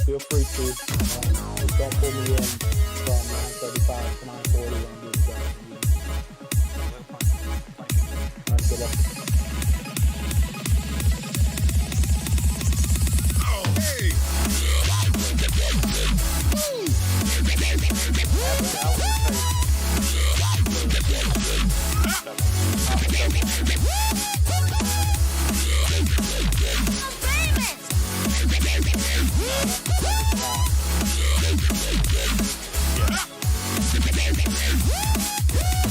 feel free to. Just don't pull me in from 9:35 to 9:40 when I'm doing that. All right, good luck.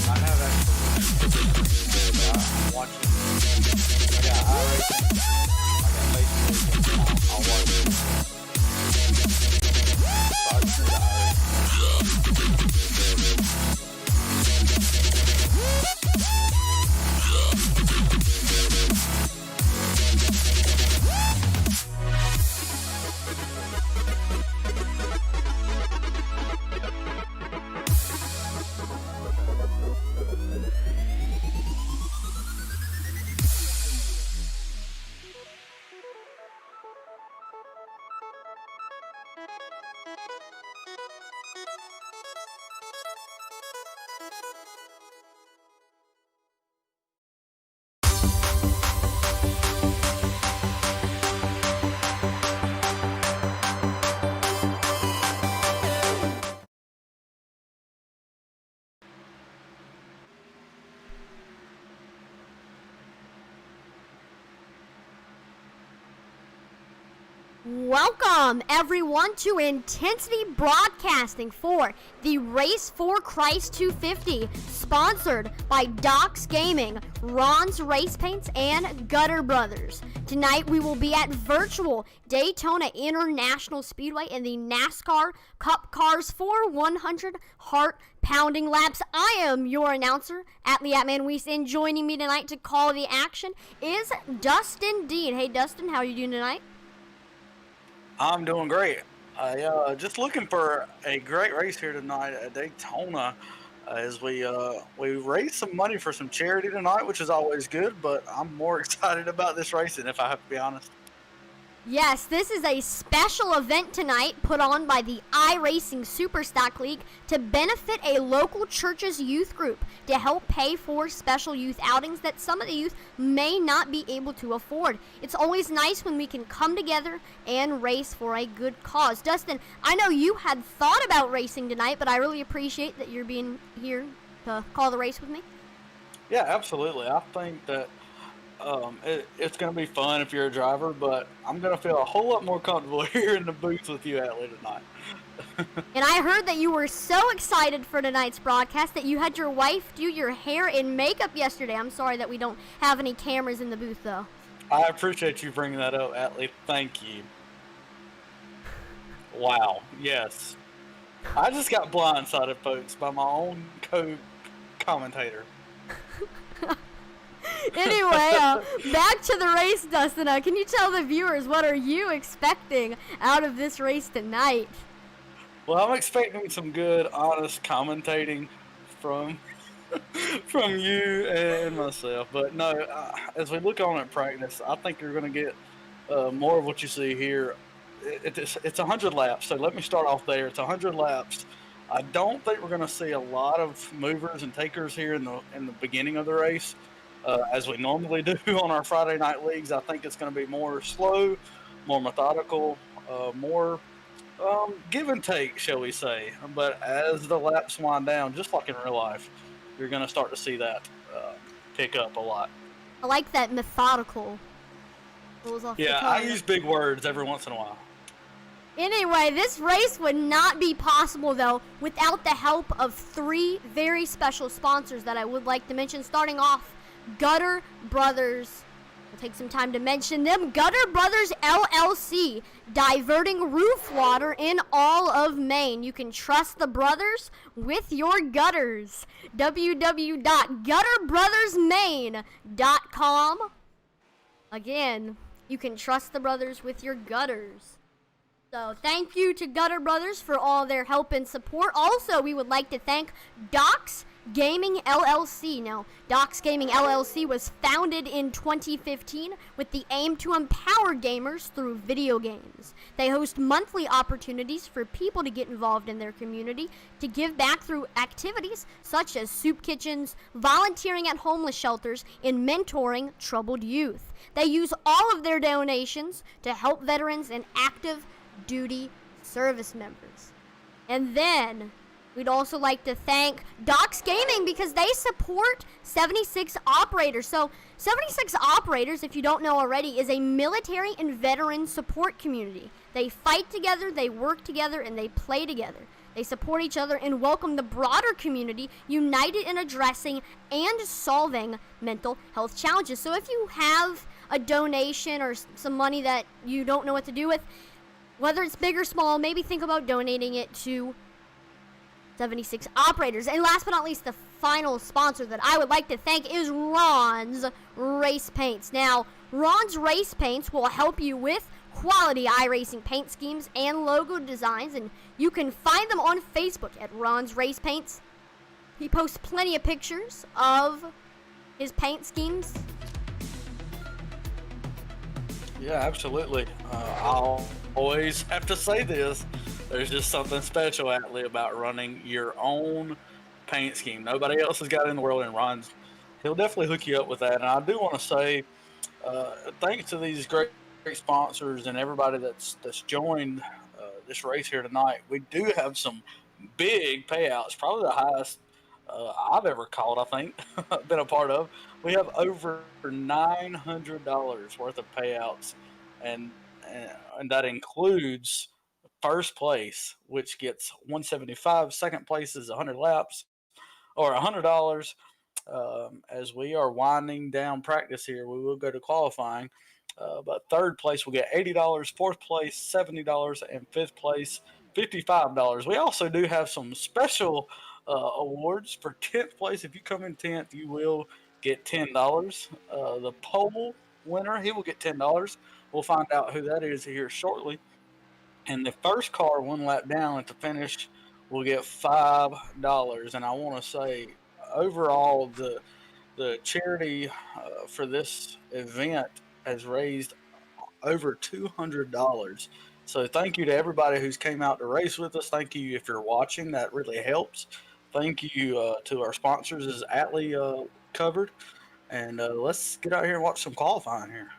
I have actually I'm watching. I got iRacing. I got Facebook. I'll watch it. So I just need iRacing. Welcome, everyone, to Intensity Broadcasting for the Race for Christ 250, sponsored by Doc's Gaming, Ron's Race Paints, and Gutter Brothers. Tonight, we will be at virtual Daytona International Speedway in the NASCAR Cup Cars for 100 heart-pounding laps. I am your announcer, Atlee Atman-Weiss, and joining me tonight to call the action is Dustin Dean. Hey, Dustin, how are you doing tonight? I'm doing great. Just looking for a great race here tonight at Daytona, as we raised some money for some charity tonight, which is always good. But I'm more excited about this racing, if I have to be honest. Yes, this is a special event tonight put on by the iRacing Superstock League to benefit a local church's youth group to help pay for special youth outings that some of the youth may not be able to afford. It's always nice when we can come together and race for a good cause. Dustin, I know you had thought about racing tonight, but I really appreciate that you're being here to call the race with me. Yeah, absolutely. I think that it's going to be fun if you're a driver, but I'm going to feel a whole lot more comfortable here in the booth with you, Atlee, tonight. And I heard that you were so excited for tonight's broadcast that you had your wife do your hair and makeup yesterday. I'm sorry that we don't have any cameras in the booth, though. I appreciate you bringing that up, Atlee. Thank you. Wow. Yes. I just got blindsided, folks, by my own co-commentator. Anyway, back to the race, Dustin. Can you tell the viewers what are you expecting out of this race tonight? Well, I'm expecting some good, honest commentating from you and myself. But no, as we look on at practice, I think you're going to get more of what you see here. It's 100 laps, so let me start off there. It's 100 laps. I don't think we're going to see a lot of movers and takers here in the beginning of the race. As we normally do on our Friday night leagues. I think it's going to be more slow, more methodical, more give and take, shall we say. But as the laps wind down, just like in real life, you're going to start to see that pick up a lot. I like that methodical. Yeah, I use big words every once in a while. Anyway, this race would not be possible, though, without the help of three very special sponsors that I would like to mention. Starting off, Gutter Brothers. We'll take some time to mention them. Gutter Brothers LLC, diverting roof water in all of Maine. You can trust the brothers with your gutters. www.gutterbrothersmaine.com. Again, you can trust the brothers with your gutters. So thank you to Gutter Brothers for all their help and support. Also, we would like to thank Docs Gaming LLC. Now, Docs Gaming LLC was founded in 2015 with the aim to empower gamers through video games. They host monthly opportunities for people to get involved in their community, to give back through activities such as soup kitchens, volunteering at homeless shelters, and mentoring troubled youth. They use all of their donations to help veterans and active duty service members. And then we'd also like to thank Docs Gaming because they support 76 Operators. So 76 Operators, if you don't know already, is a military and veteran support community. They fight together, they work together, and they play together. They support each other and welcome the broader community, united in addressing and solving mental health challenges. So if you have a donation or some money that you don't know what to do with, whether it's big or small, maybe think about donating it to 76 Operators. And last but not least, the final sponsor that I would like to thank is Ron's Race Paints. Now, Ron's Race Paints will help you with quality iRacing paint schemes and logo designs, and you can find them on Facebook at Ron's Race Paints. He posts plenty of pictures of his paint schemes. Yeah, absolutely. I'll always have to say this. There's just something special, Atlee, about running your own paint scheme. Nobody else has got it in the world, and Ron's, he'll definitely hook you up with that. And I do want to say thanks to these great sponsors and everybody that's joined this race here tonight. We do have some big payouts, probably the highest I've ever called, I think, been a part of. We have over $900 worth of payouts, and that includes first place, which gets $175. Second place is 100 laps, or $100. As we are winding down practice here, we will go to qualifying. But third place will get $80. Fourth place, $70, and fifth place, $55. We also do have some special awards for 10th place. If you come in 10th, you will get $10. The pole winner, he will get $10. We'll find out who that is here shortly. And the first car 1 lap down at the finish will get $5. And I want to say, overall, the charity for this event has raised over $200. So thank you to everybody who's came out to race with us. Thank you if you're watching. That really helps. Thank you to our sponsors, as Atlee covered. And let's get out here and watch some qualifying here.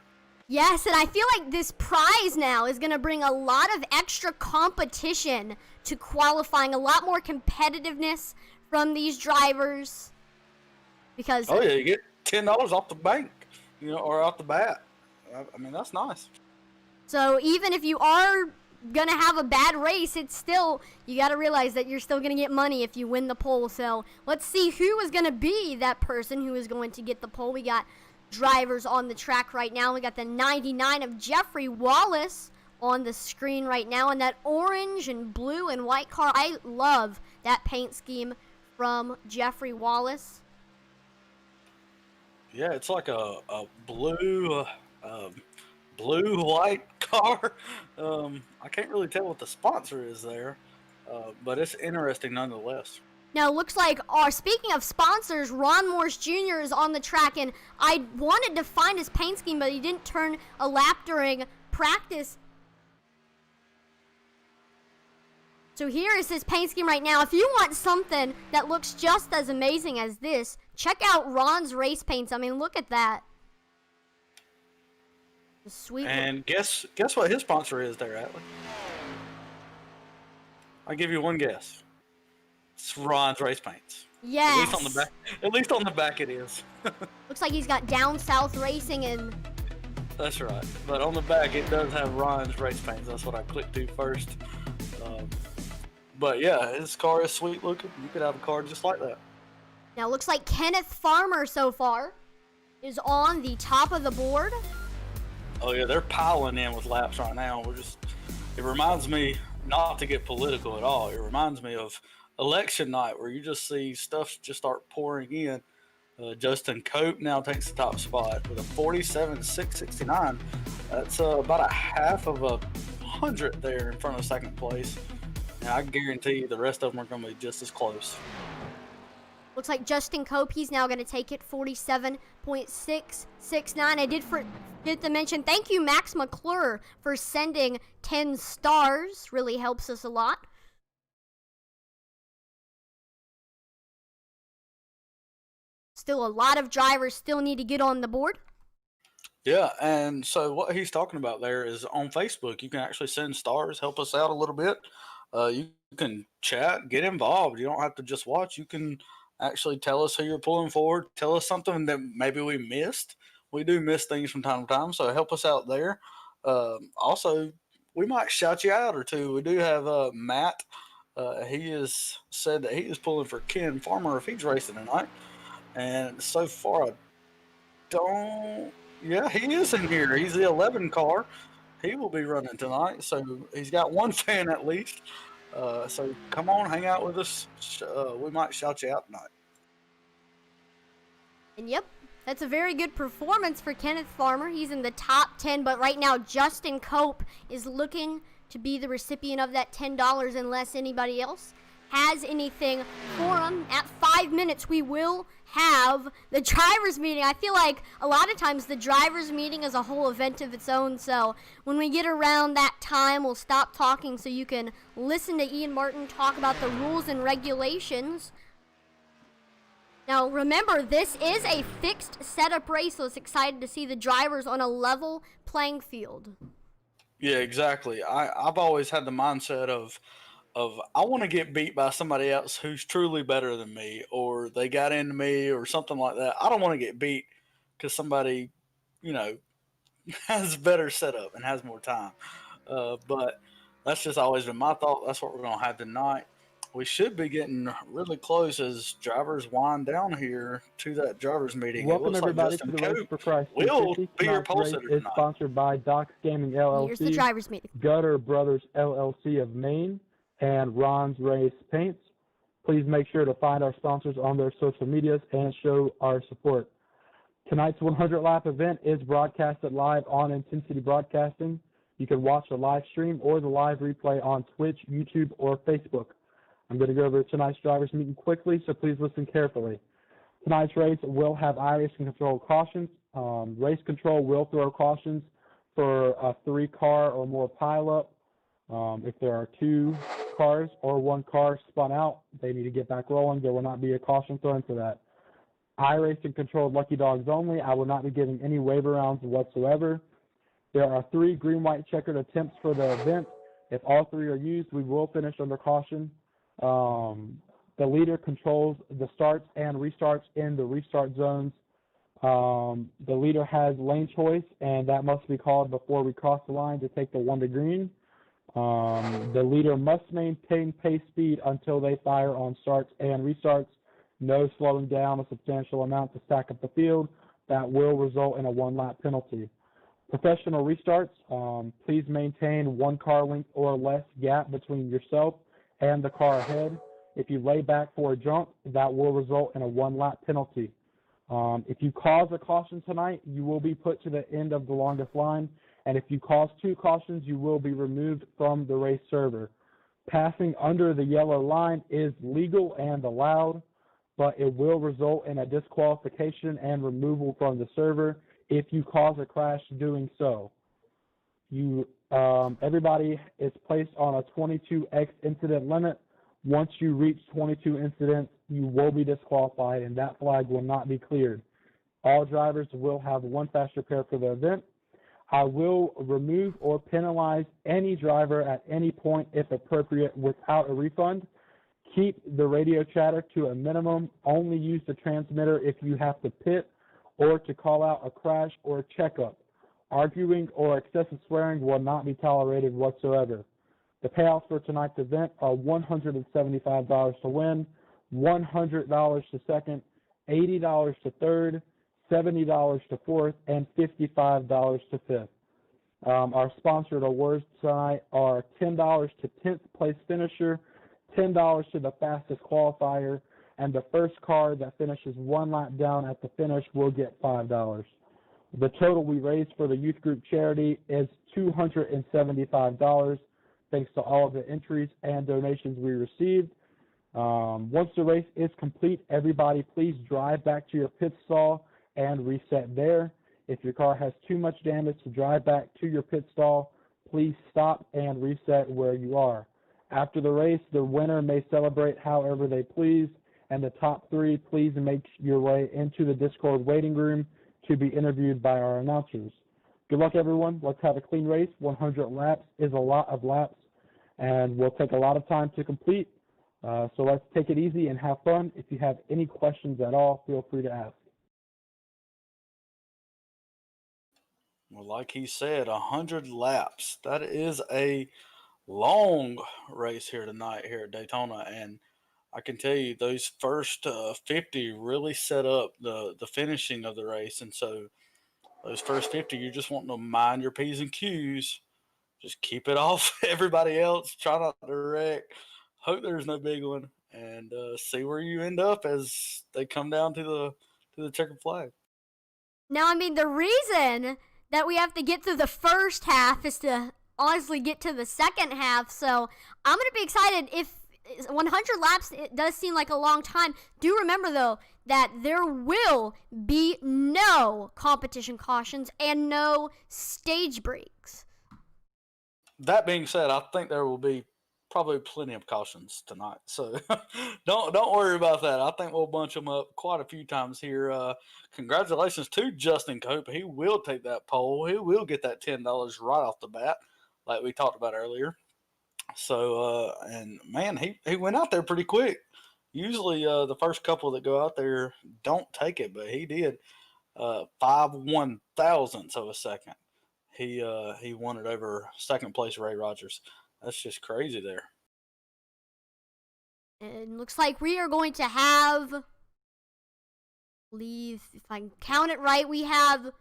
Yes, and I feel like this prize now is going to bring a lot of extra competition to qualifying, a lot more competitiveness from these drivers. Because oh yeah, you get $10 off the bank, or off the bat. I mean, that's nice. So even if you are going to have a bad race, it's still, you got to realize that you're still going to get money if you win the pole. So let's see who is going to be that person who is going to get the pole. We got drivers on the track right now. We got the 99 of Jeffrey Wallace on the screen right now, and that orange and blue and white car. I love that paint scheme from Jeffrey Wallace. Yeah, it's like a blue white car. I can't really tell what the sponsor is there, but it's interesting nonetheless. Now, it looks like, speaking of sponsors, Ron Morse Jr. is on the track, and I wanted to find his paint scheme, but he didn't turn a lap during practice. So here is his paint scheme right now. If you want something that looks just as amazing as this, check out Ron's Race Paints. I mean, look at that. Sweet. And guess what his sponsor is there, Atlee? I'll give you one guess. It's Ron's Race Paints. Yes. At least on the back it is. Looks like he's got Down South Racing and... That's right. But on the back it does have Ron's Race Paints. That's what I clicked to first. But yeah, his car is sweet looking. You could have a car just like that. Now, looks like Kenneth Farmer so far is on the top of the board. Oh yeah, they're piling in with laps right now. It reminds me, not to get political at all, it reminds me of election night where you just see stuff just start pouring in. Justin Cope now takes the top spot with a 47.669. That's about a half of a 100 there in front of second place. And I guarantee you the rest of them are going to be just as close. Looks like Justin Cope, he's now going to take it 47.669. I did forget to mention, thank you, Max McClure, for sending 10 stars. Really helps us a lot. Still a lot of drivers still need to get on the board. Yeah, and so what he's talking about there is on Facebook, you can actually send stars, help us out a little bit. You can chat, get involved. You don't have to just watch. You can actually tell us who you're pulling forward. Tell us something that maybe we missed. We do miss things from time to time, so help us out there. Also, we might shout you out or two. We do have Matt. He has said that he is pulling for Ken Farmer if he's racing tonight. And so far, I don't. Yeah, he is in here. He's the 11 car. He will be running tonight, so he's got one fan at least. So come on, hang out with us. We might shout you out tonight. And yep, that's a very good performance for Kenneth Farmer. He's in the top 10, but right now Justin Cope is looking to be the recipient of that $10 unless anybody else has anything for him. At 5 minutes, we will have the drivers meeting. I feel like a lot of times the drivers meeting is a whole event of its own, so when we get around that time, we'll stop talking so you can listen to Ian Martin talk about the rules and regulations. Now remember, this is a fixed setup race, so it's excited to see the drivers on a level playing field. Yeah, exactly. I've always had the mindset of I want to get beat by somebody else who's truly better than me, or they got into me or something like that. I don't want to get beat because somebody, has better setup and has more time. But that's just always been my thought. That's what we're going to have tonight. We should be getting really close as drivers wind down here to that drivers meeting. Welcome everybody to the Race for Christ. Will be your pole sitter is tonight. Sponsored by Docs Gaming LLC, Here's the drivers meeting. Gutter Brothers LLC of Maine, and Ron's Race Paints. Please make sure to find our sponsors on their social medias and show our support. Tonight's 100-lap event is broadcasted live on Intensity Broadcasting. You can watch the live stream or the live replay on Twitch, YouTube, or Facebook. I'm going to go over tonight's drivers meeting quickly, so please listen carefully. Tonight's race will have iRacing control cautions. Race control will throw cautions for a 3-car or more pileup. If there are 2 cars or 1 car spun out, they need to get back rolling. There will not be a caution thrown for that. iRacing controlled lucky dogs only. I will not be giving any waiver rounds whatsoever. There are 3 green-white checkered attempts for the event. If all 3 are used, we will finish under caution. The leader controls the starts and restarts in the restart zones. The leader has lane choice, and that must be called before we cross the line to take the 1 to green. The leader must maintain pace speed until they fire on starts and restarts. No slowing down a substantial amount to stack up the field. That will result in a 1-lap penalty. Professional restarts, please maintain 1 car length or less gap between yourself and the car ahead. If you lay back for a jump, that will result in a 1-lap penalty. If you cause a caution tonight, you will be put to the end of the longest line. And if you cause 2 cautions, you will be removed from the race server. Passing under the yellow line is legal and allowed, but it will result in a disqualification and removal from the server if you cause a crash doing so. Everybody is placed on a 22x incident limit. Once you reach 22 incidents, you will be disqualified, and that flag will not be cleared. All drivers will have 1 fast repair for the event. I will remove or penalize any driver at any point, if appropriate, without a refund. Keep the radio chatter to a minimum. Only use the transmitter if you have to pit or to call out a crash or a checkup. Arguing or excessive swearing will not be tolerated whatsoever. The payouts for tonight's event are $175 to win, $100 to second, $80 to third, $70 to fourth, and $55 to fifth. Our sponsored awards tonight are $10 to 10th place finisher, $10 to the fastest qualifier, and the first car that finishes 1 lap down at the finish will get $5. The total we raised for the youth group charity is $275, thanks to all of the entries and donations we received. Once the race is complete, everybody please drive back to your pit stall and reset there. If your car has too much damage to drive back to your pit stall, please stop and reset where you are. After the race, the winner may celebrate however they please, and the top three, please make your way into the Discord waiting room to be interviewed by our announcers. Good luck, everyone. Let's have a clean race. 100 laps is a lot of laps, and will take a lot of time to complete. So let's take it easy and have fun. If you have any questions at all, feel free to ask. Well, like he said, 100 laps. That is a long race here tonight here at Daytona, and I can tell you those first 50 really set up the finishing of the race. And so those first 50, you're just wanting to mind your P's and Q's. Just keep it off everybody else. Try not to wreck. Hope there's no big one, and see where you end up as they come down to the checkered flag. Now, I mean, the reason that we have to get through the first half is to honestly get to the second half. So I'm going to be excited. If 100 laps, it does seem like a long time. Do remember, though, that there will be no competition cautions and no stage breaks. That being said, I think there will be probably plenty of cautions tonight. So don't worry about that. I think we'll bunch them up quite a few times here. Congratulations to Justin Cope. He will take that pole. He will get that $10 right off the bat, like we talked about earlier. So, and man, he went out there pretty quick. Usually the first couple that go out there don't take it, but he did 5/1000ths of a second. He won it over second place Ray Rogers. That's just crazy there. It looks like we are going to have, I believe, if I can count it right, we have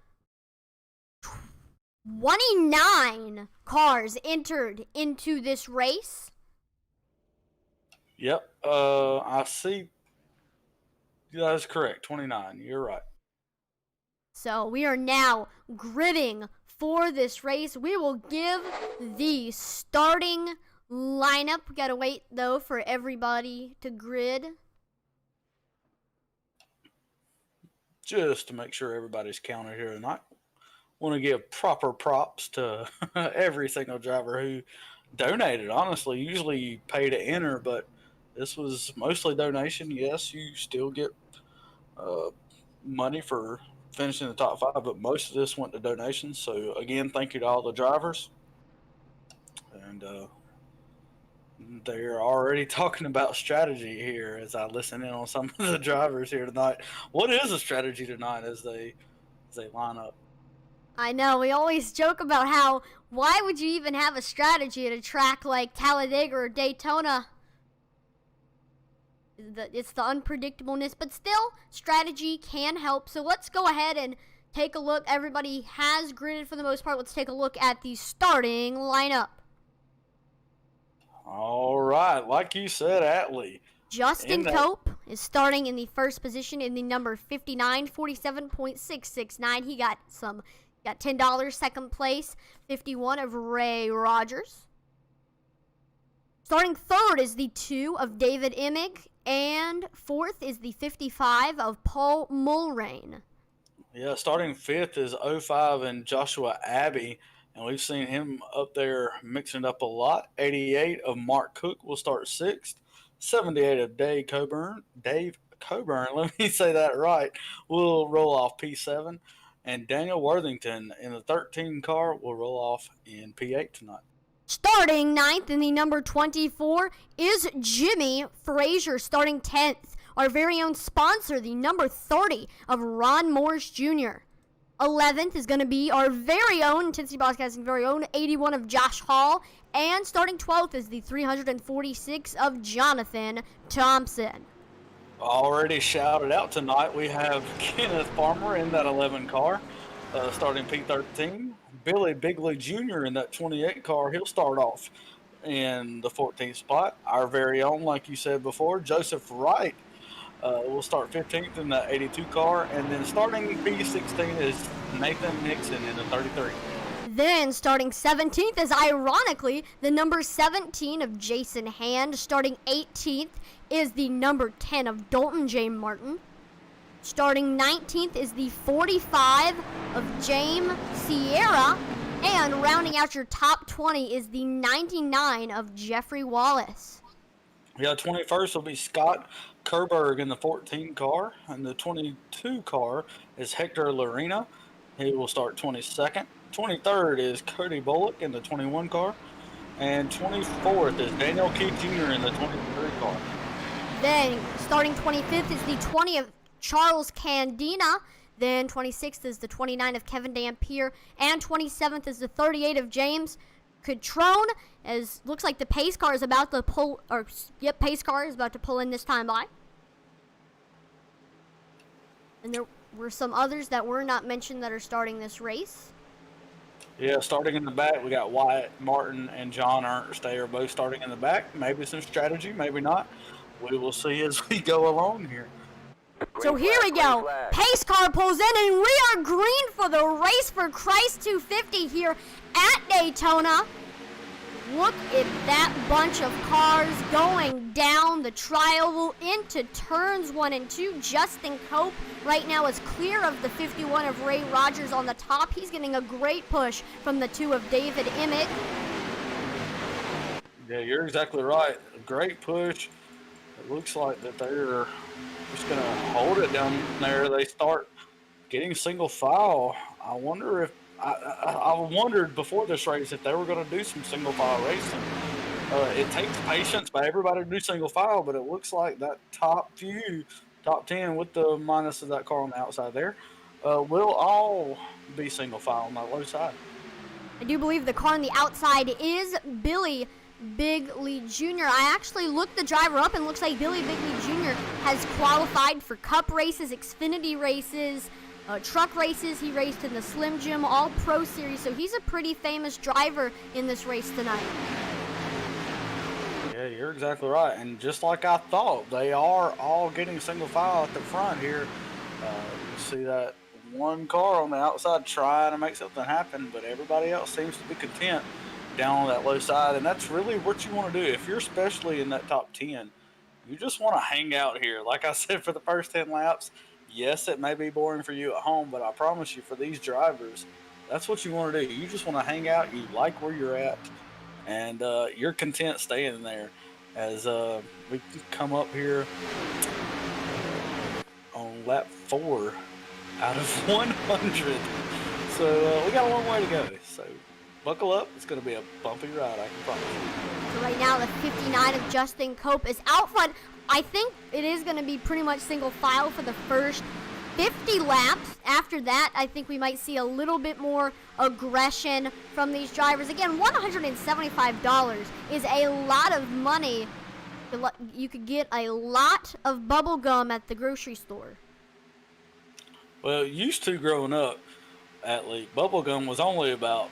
29 cars entered into this race. Yep. I see. That is correct. 29. You're right. So we are now gridding for this race. We will give the starting lineup. We gotta wait, though, for everybody to grid. Just to make sure everybody's counted here tonight. Want to give proper props to every single driver who donated. Honestly, usually you pay to enter, but this was mostly donation. Yes, you still get money for finishing the top 5, but most of this went to donations. So again, thank you to all the drivers. And they're already talking about strategy here as I listen in on some of the drivers here tonight. What is a strategy tonight as they line up? I know, we always joke about how, why would you even have a strategy at a track like Talladega or Daytona? It's the unpredictableness, but still, strategy can help. So let's go ahead and take a look. Everybody has gridded for the most part. Let's take a look at the starting lineup. All right, like you said, Atlee. Justin Cope is starting in the first position in the number 59, 47.669. He got $10. Second place, 51 of Ray Rogers. Starting third is the 2 of David Emig, and fourth is the 55 of Paul Mulrain. Yeah, starting fifth is 05 and Joshua Abbey, and we've seen him up there mixing it up a lot. 88 of Mark Cook will start sixth. 78 of Dave Coburn, let me say that right, will roll off P7. And Daniel Worthington in the 13 car will roll off in P8 tonight. Starting ninth in the number 24 is Jimmy Frazier. Starting 10th, our very own sponsor, the number 30 of Ron Morris Jr. 11th is going to be our very own, Intensity Broadcasting very own, 81 of Josh Hall. And starting 12th is the 346 of Jonathan Thompson. Already shouted out tonight, we have Kenneth Farmer in that 11 car, starting P13. Billy Bigley Jr. in that 28 car, he'll start off in the 14th spot. Our very own, like you said before, Joseph Wright We'll start 15th in the 82 car, and then starting P16 is Nathan Nixon in the 33. Then starting 17th is ironically the number 17 of Jason Hand. Starting 18th is the number 10 of Dalton Martin. Starting 19th is the 45 of James Sierra. And rounding out your top 20 is the 99 of Jeffrey Wallace. Yeah, 21st will be Scott Coburn in the 14 car, and the 22 car is Hector Lorena. He will start 22nd. 23rd is Cody Bullock in the 21 car, and 24th is Daniel Keith Jr. in the 23 car. Then starting 25th is the 20 of Charles Candina. Then 26th is the 29 of Kevin Dampier, and 27th is the 38 of James Catrone. As looks like the pace car is about to pull, pace car is about to pull in this time by. And there were some others that were not mentioned that are starting this race. Yeah, starting in the back, we got Wyatt Martin and John Ernst. They are both starting in the back. Maybe some strategy, maybe not. We will see as we go along here. So here we go. Pace car pulls in, and we are green for the Race for Christ 250 here at Daytona. Look at that bunch of cars going down the tri-oval into turns 1 and 2. Justin Cope right now is clear of the 51 of Ray Rogers on the top. He's getting a great push from the 2 of David Emmett. Yeah, you're exactly right. A great push. It looks like that they're just going to hold it down there. They start getting single file. I wonder if I wondered before this race if they were going to do some single file racing. It takes patience by everybody to do single file, but it looks like that top 10 with the minus of that car on the outside there, will all be single file on that low side. I do believe the car on the outside is Billy Bigley Jr. I actually looked the driver up, and looks like Billy Bigley Jr. has qualified for Cup races, Xfinity races, truck races. He raced in the Slim Jim All Pro Series, so he's a pretty famous driver in this race tonight. Yeah, you're exactly right. And just like I thought, they are all getting single file at the front here. You see that one car on the outside trying to make something happen, but everybody else seems to be content down on that low side, and that's really what you want to do. If you're especially in that top 10, you just want to hang out here. Like I said, for the first 10 laps, yes, it may be boring for you at home, but I promise you, for these drivers, that's what you want to do. You just want to hang out. You like where you're at, and you're content staying there. As we come up here on lap 4 out of 100. So we got a long way to go. So buckle up. It's going to be a bumpy ride, I can promise you. So right now, the 59 of Justin Cope is out front. I think it is going to be pretty much single file for the first 50 laps. After that, I think we might see a little bit more aggression from these drivers. Again, $175 is a lot of money. You could get a lot of bubble gum at the grocery store. Well, used to growing up, bubble gum was only about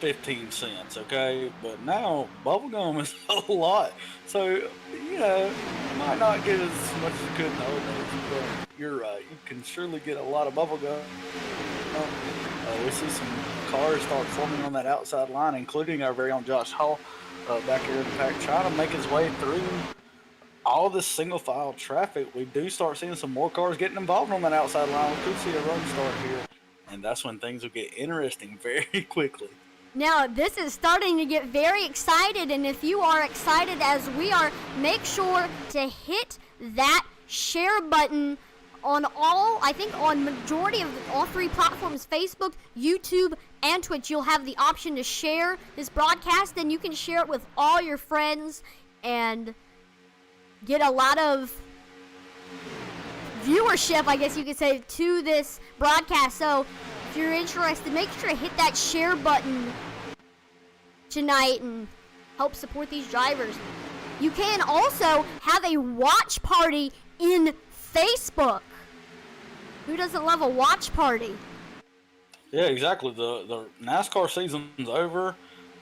15 cents, okay? But now, bubblegum is a lot. So, you know, you might not get as much as you could nowadays, but you're right. You can surely get a lot of bubblegum. We see some cars start forming on that outside line, including our very own Josh Hall back here in the pack, trying to make his way through all this single file traffic. We do start seeing some more cars getting involved on that outside line. We could see a run start here, and that's when things will get interesting very quickly. Now, this is starting to get very excited, and if you are excited as we are, make sure to hit that share button on on majority of all 3 platforms, Facebook, YouTube, and Twitch. You'll have the option to share this broadcast, and you can share it with all your friends and get a lot of viewership, I guess you could say, to this broadcast. So if you're interested, make sure to hit that share button tonight and help support these drivers. You can also have a watch party in Facebook. Who doesn't love a watch party? Yeah, exactly. The NASCAR season's over.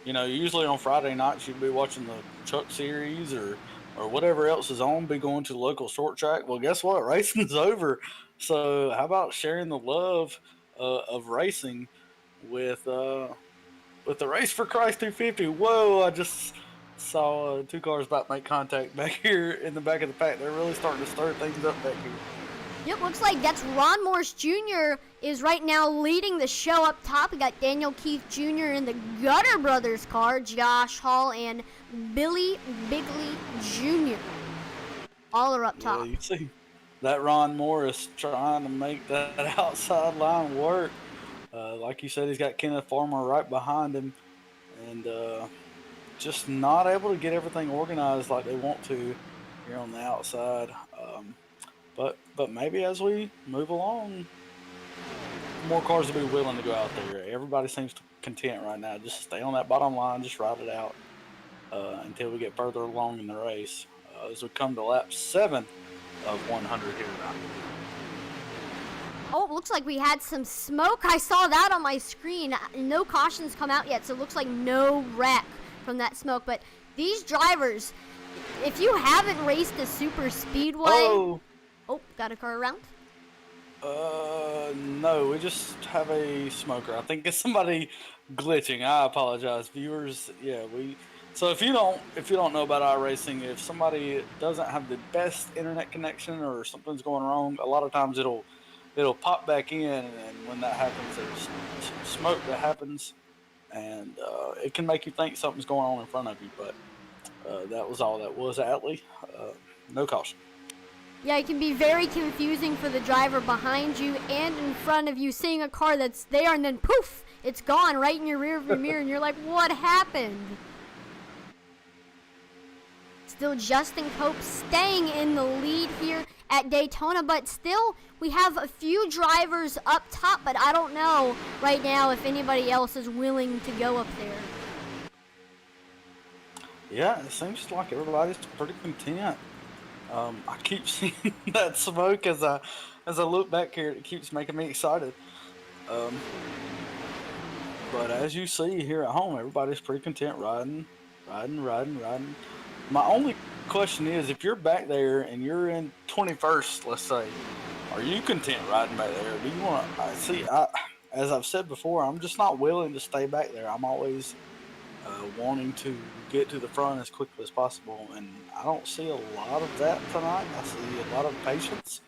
You know, usually on Friday nights you'd be watching the Truck Series or or whatever else is on be going to the local short track. Well, guess what? Racing's over. So how about sharing the love of racing with the Race for Christ 250? Whoa! I just saw two cars about to make contact back here in the back of the pack. They're really starting to stir things up back here. Yep, looks like that's Ron Morris Jr. is right now leading the show up top. We got Daniel Keith Jr. in the Gutter Brothers car, Josh Hall and Billy Bigley Jr. All are up top. Yeah, you see that Ron Morris trying to make that outside line work. Like you said, he's got Kenneth Farmer right behind him, and just not able to get everything organized like they want to here on the outside. But maybe as we move along, more cars will be willing to go out there. Everybody seems content right now. Just stay on that bottom line, just ride it out until we get further along in the race. As we come to lap 7 of 100 here now. Oh, it looks like we had some smoke. I saw that on my screen. No cautions come out yet, so it looks like no wreck from that smoke. But these drivers, if you haven't raced a super speedway... Oh, got a car around? No, we just have a smoker. I think it's somebody glitching. I apologize, viewers. Yeah, So if you don't know about iRacing, if somebody doesn't have the best internet connection or something's going wrong, a lot of times it'll pop back in, and when that happens, there's some smoke that happens, and it can make you think something's going on in front of you. But that was all that was, Atlee. No caution. Yeah, it can be very confusing for the driver behind you and in front of you, seeing a car that's there and then poof, it's gone right in your rearview mirror, and you're like, what happened? Still Justin Cope staying in the lead here at Daytona, but still we have a few drivers up top, but I don't know right now if anybody else is willing to go up there. Yeah, it seems like everybody's pretty content. I keep seeing that smoke as I look back here. It keeps making me excited. But as you see here at home, everybody's pretty content riding. My only question is, if you're back there and you're in 21st, let's say, are you content riding back there? Do you want to? As I've said before, I'm just not willing to stay back there. I'm always wanting to get to the front as quickly as possible, and I don't see a lot of that tonight. I see a lot of patience.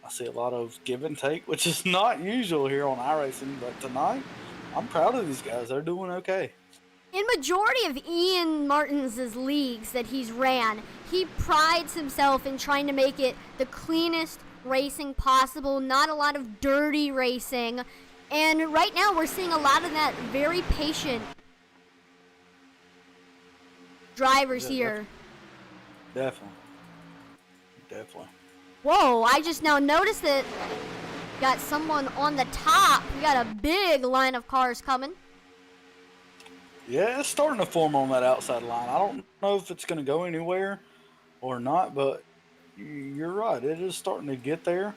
I see a lot of give and take, which is not usual here on iRacing, but tonight I'm proud of these guys. They're doing okay. In majority of Ian Martin's leagues that he's ran, he prides himself in trying to make it the cleanest racing possible, not a lot of dirty racing. And right now we're seeing a lot of that very patient drivers here. Definitely. Whoa, I just now noticed that got someone on the top. We got a big line of cars coming. Yeah, it's starting to form on that outside line. I don't know if it's going to go anywhere or not, but you're right. It is starting to get there.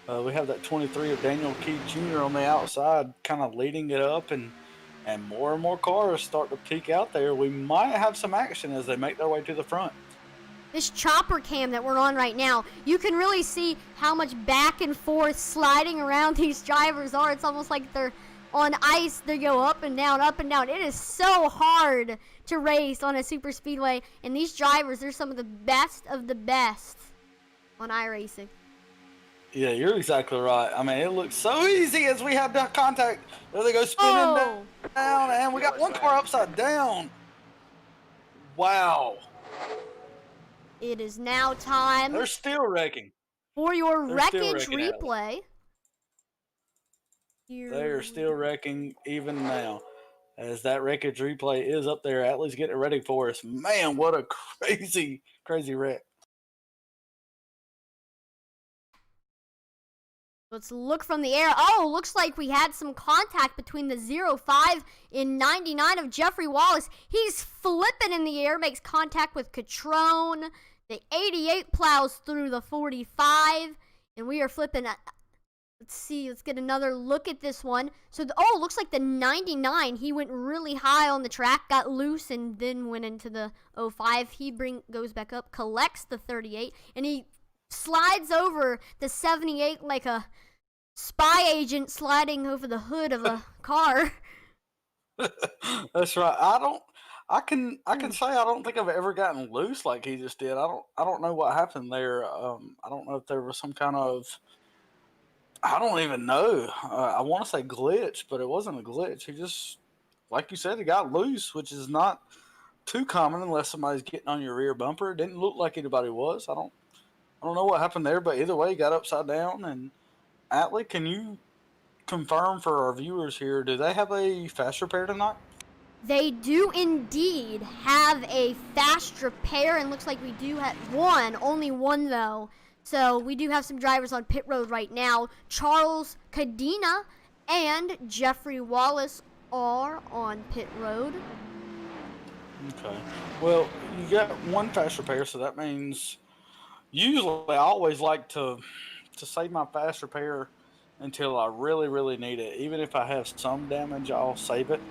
We have that 23 of Daniel Keith Jr. on the outside kind of leading it up, and more and more cars start to peek out there. We might have some action as they make their way to the front. This chopper cam that we're on right now, you can really see how much back and forth sliding around these drivers are. It's almost like they're on ice. They go up and down, up and down. It is so hard to race on a super speedway, and these drivers, they're some of the best on iRacing. Yeah, you're exactly right. I mean, it looks so easy as we have that contact. There they go spinning down, and we got one car upside down. Wow. It is now time. They're still wrecking. For your Wreckage Replay. They're still wrecking even now. As that Wreckage Replay is up there, Atlee's getting it ready for us. Man, what a crazy wreck. Let's look from the air. Oh, looks like we had some contact between the 05 and 99 of Jeffrey Wallace. He's flipping in the air, makes contact with Catrone. The 88 plows through the 45, and we are flipping. Let's see. Let's get another look at this one. So, looks like the 99. He went really high on the track, got loose, and then went into the 05. He goes back up, collects the 38, and he slides over the 78 like a spy agent sliding over the hood of a car. That's right. I can say I don't think I've ever gotten loose like he just did. I don't know what happened there. I don't know if there was some kind of, I don't even know. I want to say glitch, but it wasn't a glitch. He just, like you said, he got loose, which is not too common unless somebody's getting on your rear bumper. It didn't look like anybody was. I don't know what happened there, but either way, he got upside down. And Atlee, can you confirm for our viewers here, do they have a fast repair tonight? They do indeed have a fast repair, and looks like we do have only one though. So we do have some drivers on pit road right now. Charles Cadena and Jeffrey Wallace are on pit road. Okay. Well, you got one fast repair, so that means usually I always like to save my fast repair until I really, really need it. Even if I have some damage, I'll save it.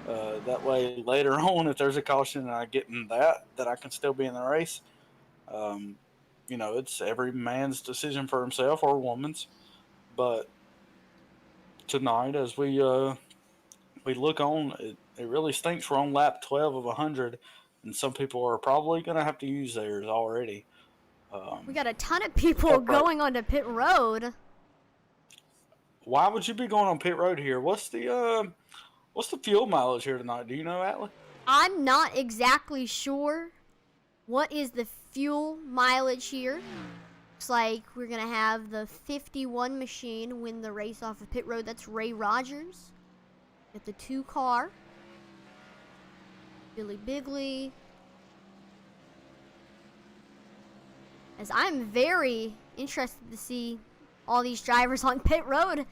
That way, later on, if there's a caution and I get in that I can still be in the race. It's every man's decision for himself or woman's. But tonight, as we look on, it really stinks. We're on lap 12 of 100, and some people are probably going to have to use theirs already. We got a ton of people going onto pit road. Why would you be going on pit road here? What's the fuel mileage here tonight? Do you know, Atlee? I'm not exactly sure what is the fuel mileage here. Looks like we're going to have the 51 machine win the race off of pit road. That's Ray Rogers. Get the 2 car. Billy Bigley. As I'm very interested to see all these drivers on pit road.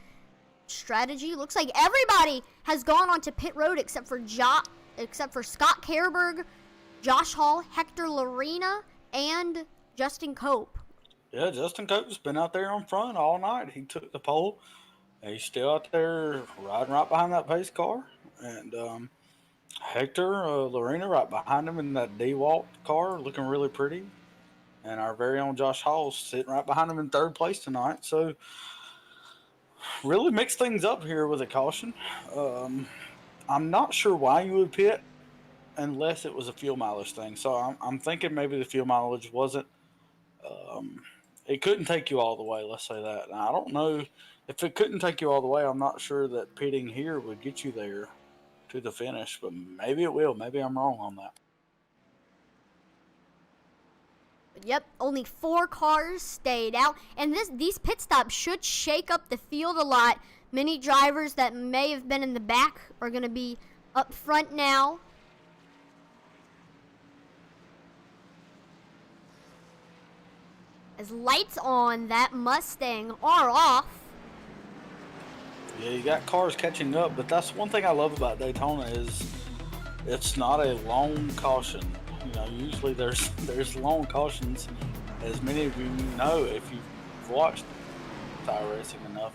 Strategy. Looks like everybody has gone onto pit road except for Scott Kerberg, Josh Hall, Hector Lorena, and Justin Cope. Yeah, Justin Cope's been out there on front all night. He took the pole. He's still out there riding right behind that pace car. And Hector Lorena right behind him in that DeWalt car, looking really pretty. And our very own Josh Hall sitting right behind him in 3rd place tonight. So really mix things up here with a caution. I'm not sure why you would pit unless it was a fuel mileage thing. So I'm thinking maybe the fuel mileage wasn't. It couldn't take you all the way. Let's say that. Now, I don't know if it couldn't take you all the way. I'm not sure that pitting here would get you there to the finish, but maybe it will. Maybe I'm wrong on that. Yep, only 4 cars stayed out, and these pit stops should shake up the field a lot. Many drivers that may have been in the back are going to be up front now. As lights on that Mustang are off. Yeah, you got cars catching up, but that's one thing I love about Daytona is it's not a long caution. Usually there's long cautions. As many of you know, if you've watched iRacing enough,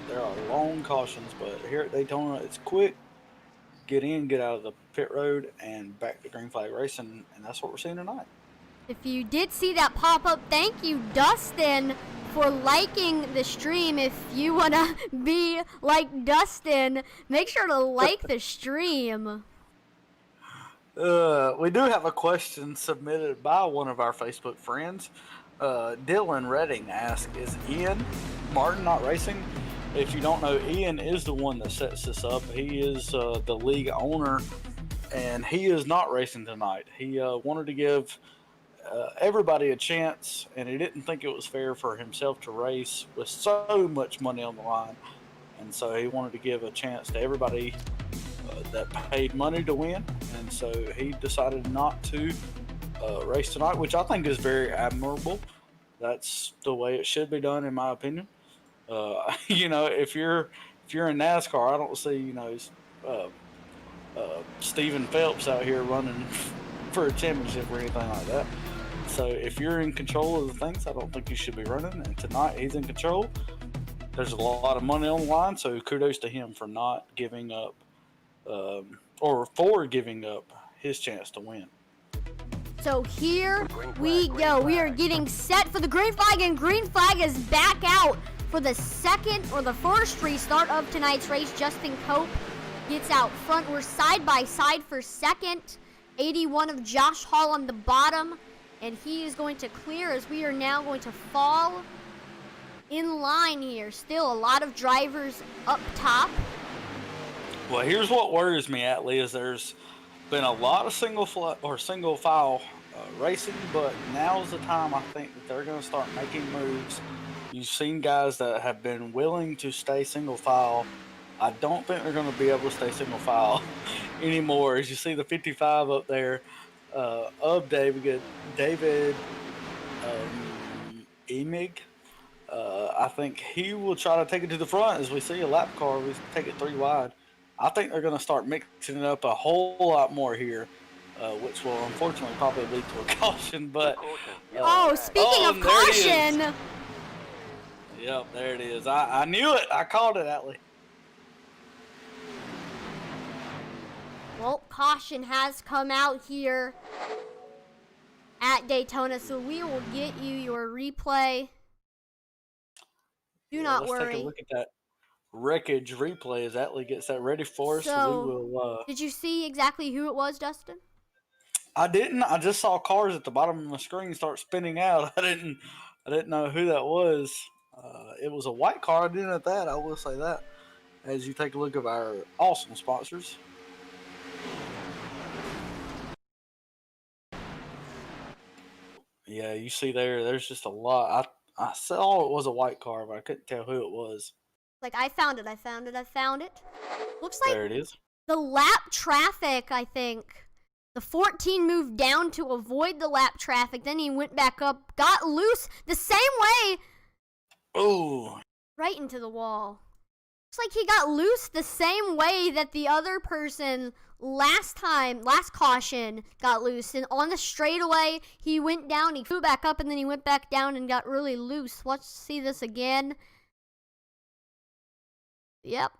there are long cautions. But here at Daytona, it's quick. Get in, get out of the pit road, and back to green flag racing, and that's what we're seeing tonight. If you did see that pop up, thank you, Dustin, for liking the stream. If you want to be like Dustin, make sure to like the stream. We do have a question submitted by one of our Facebook friends. Dylan Redding asked, is Ian Martin not racing? If you don't know, Ian is the one that sets this up. He is the league owner, and he is not racing tonight. He wanted to give everybody a chance, and he didn't think it was fair for himself to race with so much money on the line. And so he wanted to give a chance to everybody that paid money to win. And so he decided not to race tonight, which I think is very admirable. That's the way it should be done, in my opinion. If you're in NASCAR, I don't see, Stephen Phelps out here running for a championship or anything like that. So if you're in control of the things, I don't think you should be running. And tonight he's in control. there's a lot of money on the line, so kudos to him for not giving up, or for giving up his chance to win. So here we go. We are getting set for the green flag, and green flag is back out for the second or the first restart of tonight's race. Justin Cope gets out front. We're side by side for second. 81 of Josh Hall on the bottom, and he is going to clear as we are now going to fall in line here. Still a lot of drivers up top. Well, here's what worries me, Atlee, is there's been a lot of single file racing, but now's the time I think that they're going to start making moves. You've seen guys that have been willing to stay single file. I don't think they're going to be able to stay single file anymore. As you see the 55 up there of David Emig. I think he will try to take it to the front. As we see a lap car, we take it 3 wide. I think they're going to start mixing it up a whole lot more here, which will unfortunately probably lead to a caution. But speaking of caution. Yep, there it is. I knew it. I called it, Atlee. Well, caution has come out here at Daytona, so we will get you your replay. Do not worry. Let's take a look at that Wreckage Replay as Atlee gets that ready for us. So, we will, did you see exactly who it was, Dustin? I didn't. I just saw cars at the bottom of my screen start spinning out. I didn't know who that was. It was a white car. I didn't at that. I will say that. As you take a look at our awesome sponsors. Yeah, you see there's just a lot. I saw it was a white car, but I couldn't tell who it was. Like, I found it. Looks like there it is. The lap traffic, I think. The 14 moved down to avoid the lap traffic. Then he went back up, got loose the same way. Oh. Right into the wall. Looks like he got loose the same way that the other person last caution got loose. And on the straightaway, he went down, he flew back up, and then he went back down and got really loose. Let's see this again. Yep.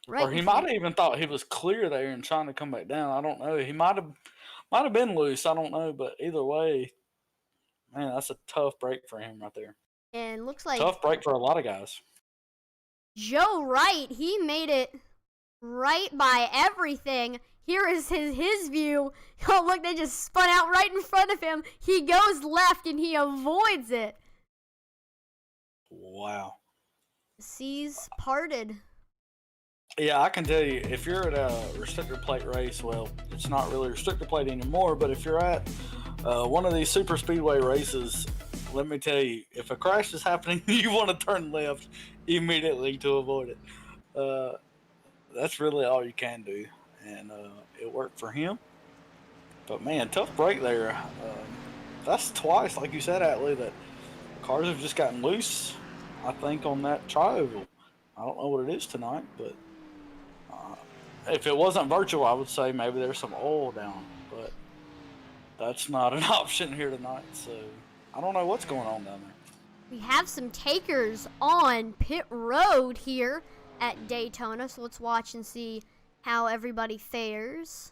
Right. Or he might have even thought he was clear there and trying to come back down. I don't know. He might have been loose. I don't know. But either way, man, that's a tough break for him right there. And looks like tough break for a lot of guys. Joe Wright, he made it right by everything. Here is his view. Oh, look, they just spun out right in front of him. He goes left and he avoids it. Wow. The seas parted. Yeah, I can tell you, if you're at a restrictor plate race, well, it's not really a restrictor plate anymore, but if you're at one of these super speedway races, let me tell you, if a crash is happening, you want to turn left immediately to avoid it. That's really all you can do, and it worked for him. But man, tough break there. That's twice, like you said, Atlee, that cars have just gotten loose, I think, on that tri-oval. I don't know what it is tonight, but if it wasn't virtual, I would say maybe there's some oil down, but that's not an option here tonight, so I don't know what's going on down there. We have some takers on pit road here at Daytona, so let's watch and see how everybody fares.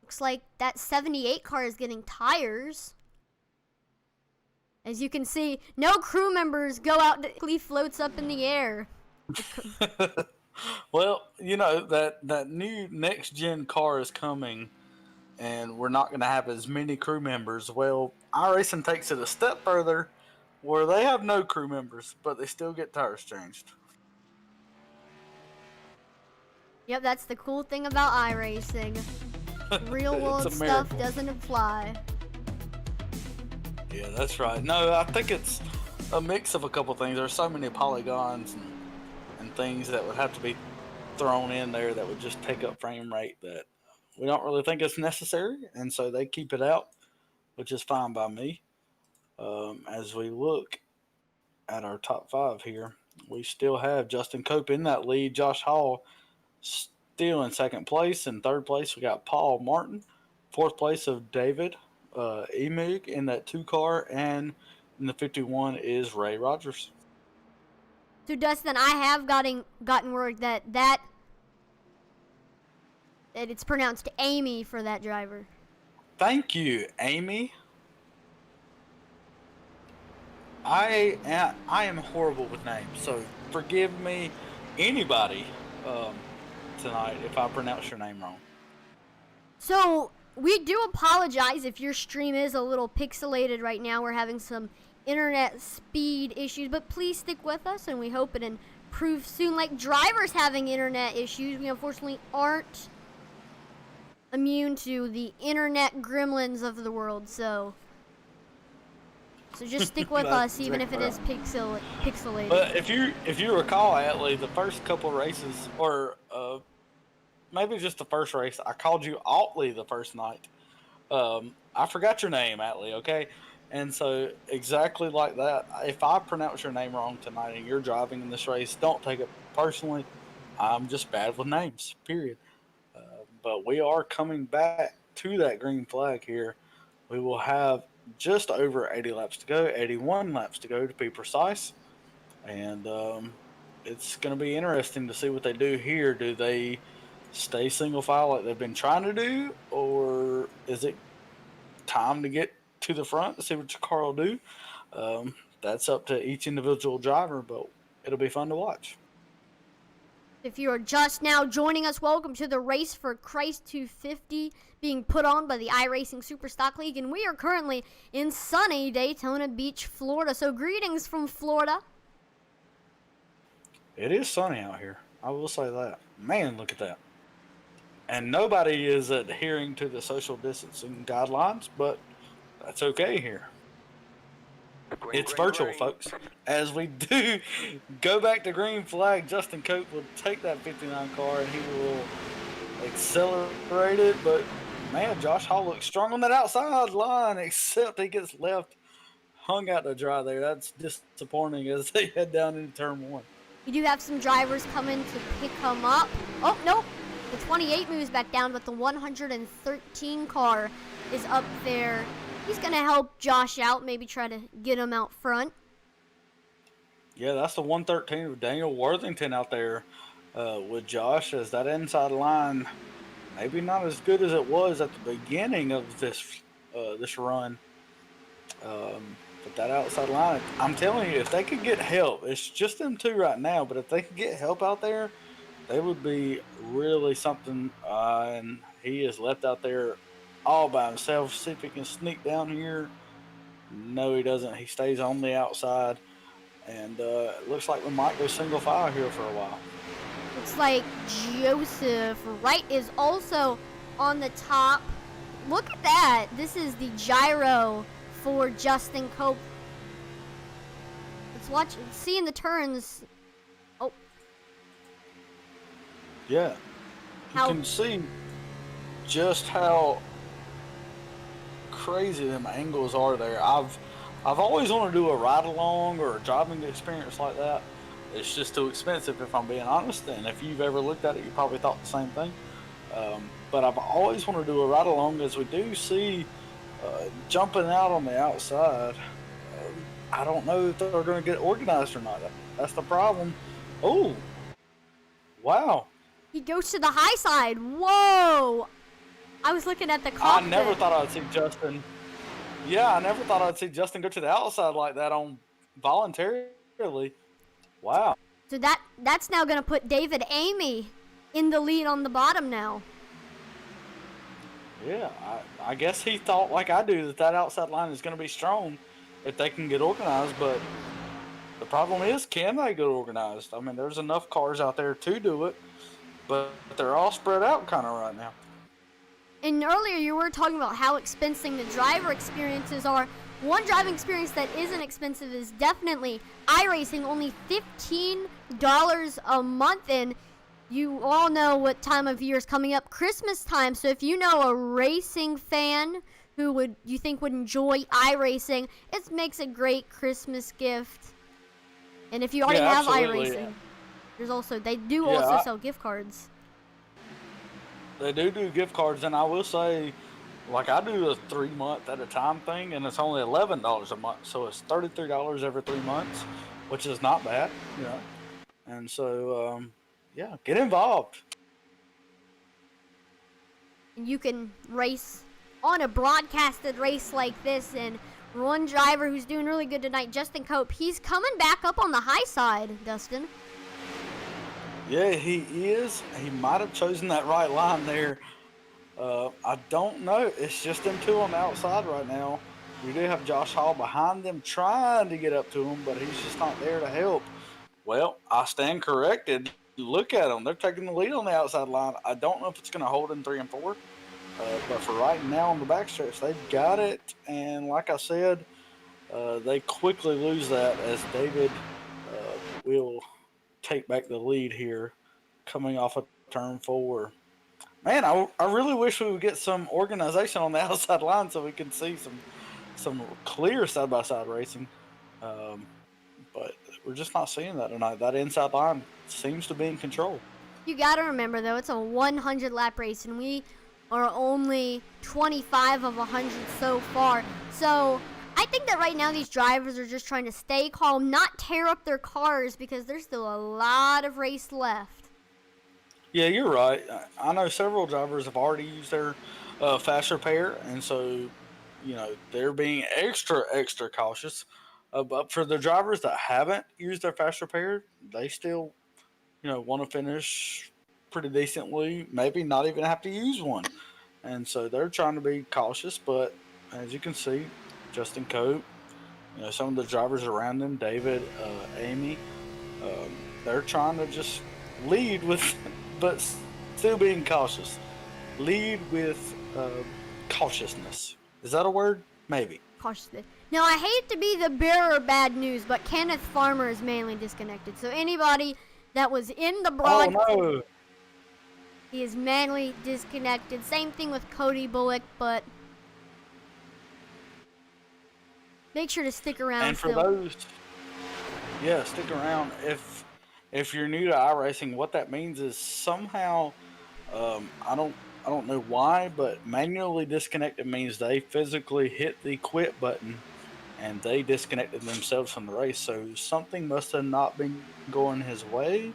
Looks like that 78 car is getting tires. As you can see, no crew members go out. He floats up in the air. Well, you know, that new next-gen car is coming, and we're not going to have as many crew members. Well, iRacing takes it a step further, where they have no crew members, but they still get tires changed. Yep, that's the cool thing about iRacing. Real-world stuff doesn't apply. Yeah, that's right. No, I think it's a mix of a couple things. There's so many polygons and things that would have to be thrown in there that would just take up frame rate that we don't really think it's necessary, and so they keep it out, which is fine by me. As we look at our top 5 here, we still have Justin Cope in that lead. Josh Hall still in second place. In third place, we got Paul Martin. Fourth place of David Emig in that 2 car, and and the 51 is Ray Rogers. So Dustin, I have gotten word that it's pronounced Amy for that driver. Thank you, Amy. I am horrible with names, so forgive me, anybody, tonight if I pronounce your name wrong. So we do apologize if your stream is a little pixelated right now. We're having some internet speed issues, but please stick with us, and we hope it improves soon. Like drivers having internet issues, we unfortunately aren't immune to the internet gremlins of the world, so just stick with us, even if it is pixelated. But if you recall, Atlee, the first couple races, or maybe just the first race, I called you Atlee the first night. I forgot your name, Atlee, okay? And so exactly like that, if I pronounce your name wrong tonight and you're driving in this race, don't take it personally. I'm just bad with names, period. But we are coming back to that green flag here. We will have just over 80 laps to go, 81 laps to go to be precise. And it's going to be interesting to see what they do here. Do they stay single file like they've been trying to do, or is it time to get to the front to see what your car will do? That's up to each individual driver, but it'll be fun to watch. If you are just now joining us, welcome to the Race for Christ 250 being put on by the iRacing Superstock League, and we are currently in sunny Daytona Beach, Florida. So greetings from Florida. It is sunny out here. I will say that. Man, look at that. And nobody is adhering to the social distancing guidelines, but that's okay here. It's virtual, folks. As we do go back to green flag, Justin Cope will take that 59 car and he will accelerate it. But, man, Josh Hall looks strong on that outside line, except he gets left hung out to dry there. That's disappointing as they head down into turn 1. You do have some drivers coming to pick him up. Oh, nope. The 28 moves back down, but the 113 car is up there. He's going to help Josh out, maybe try to get him out front. Yeah, that's the 113 with Daniel Worthington out there with Josh, as that inside line maybe not as good as it was at the beginning of this run. But that outside line, I'm telling you, if they could get help, it's just them two right now, but if they could get help out there, they would be really something. And he is left out there all by himself. See if he can sneak down here. No, he doesn't. He stays on the outside. And it looks like we might go single file here for a while. Looks like Joseph Wright is also on the top. Look at that. This is the gyro for Justin Cope. Let's watch, seeing the turns. Oh. Yeah. You can see just how crazy them angles are there. I've always wanted to do a ride along or a driving experience like that. It's just too expensive, if I'm being honest. And if you've ever looked at it, you probably thought the same thing. But I've always wanted to do a ride along, as we do see jumping out on the outside. I don't know if they're going to get organized or not. That's the problem. Oh, wow. He goes to the high side. Whoa. I was looking at the cockpit. I never thought I'd see Justin. Yeah, I never thought I'd see Justin go to the outside like that on voluntarily. Wow. So that's now going to put David Amy in the lead on the bottom now. Yeah, I guess he thought, like I do, that outside line is going to be strong if they can get organized. But the problem is, can they get organized? I mean, there's enough cars out there to do it, but they're all spread out kind of right now. And earlier you were talking about how expensive the driver experiences are. One driving experience that isn't expensive is definitely iRacing, only $15 a month. And you all know what time of year is coming up, Christmas time. So if you know a racing fan who you think would enjoy iRacing, it makes a great Christmas gift. And if you already have iRacing, there's also they also sell gift cards. They do gift cards, and I will say like I do a 3 month at a time thing, and it's only $11 a month, so it's $33 every 3 months, which is not bad, you know. And so, yeah, get involved. You can race on a broadcasted race like this, and one driver who's doing really good tonight, Justin Cope, he's coming back up on the high side, Dustin. Yeah, he is. He might have chosen that right line there. I don't know. It's just them two on the outside right now. We do have Josh Hall behind them trying to get up to him, but he's just not there to help. Well, I stand corrected. Look at them. They're taking the lead on the outside line. I don't know if it's going to hold in 3 and 4. But for right now on the backstretch, they've got it. And like I said, they quickly lose that as David will take back the lead here coming off of turn 4. Man, I really wish we would get some organization on the outside line so we can see some clear side-by-side racing. But we're just not seeing that tonight. That inside line seems to be in control. You got to remember, though, it's a 100-lap race, and we are only 25 of 100 so far. So I think that right now these drivers are just trying to stay calm, not tear up their cars, because there's still a lot of race left. Yeah, you're right. I know several drivers have already used their fast repair, and so, you know, they're being extra cautious. But for the drivers that haven't used their fast repair, they still, you know, want to finish pretty decently, maybe not even have to use one. And so they're trying to be cautious, but as you can see, Justin Cope, you know, some of the drivers around them, David, Amy, they're trying to just lead with, but still being cautious. Lead with cautiousness. Is that a word? Maybe. Cautiously. Now, I hate to be the bearer of bad news, but Kenneth Farmer is mainly disconnected. So anybody that was in the broadcast, oh, no. He is manually disconnected. Same thing with Cody Bullock, but make sure to stick around. And for those, yeah, stick around. If you're new to iRacing, what that means is somehow, I don't know why, but manually disconnected means they physically hit the quit button and they disconnected themselves from the race. So something must have not been going his way,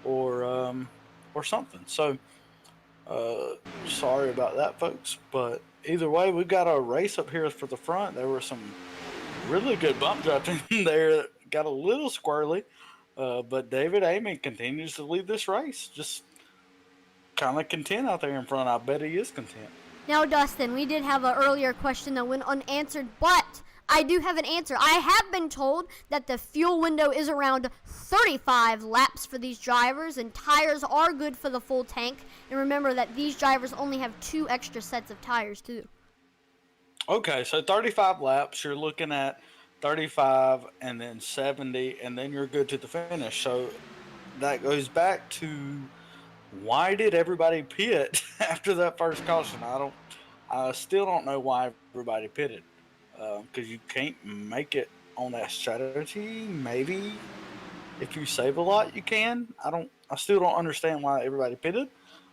or something. So sorry about that, folks. But either way, we've got a race up here for the front. There were some really good bump drafting there that got a little squirrely. But David Amy continues to lead this race. Just kind of content out there in front. I bet he is content. Now, Dustin, we did have an earlier question that went unanswered, but I do have an answer. I have been told that the fuel window is around 35 laps for these drivers, and tires are good for the full tank. And remember that these drivers only have 2 extra sets of tires, too. Okay, so 35 laps, you're looking at 35 and then 70, and then you're good to the finish. So that goes back to, why did everybody pit after that first caution? I still don't know why everybody pitted. Because you can't make it on that strategy. Maybe if you save a lot, you can. I still don't understand why everybody pitted,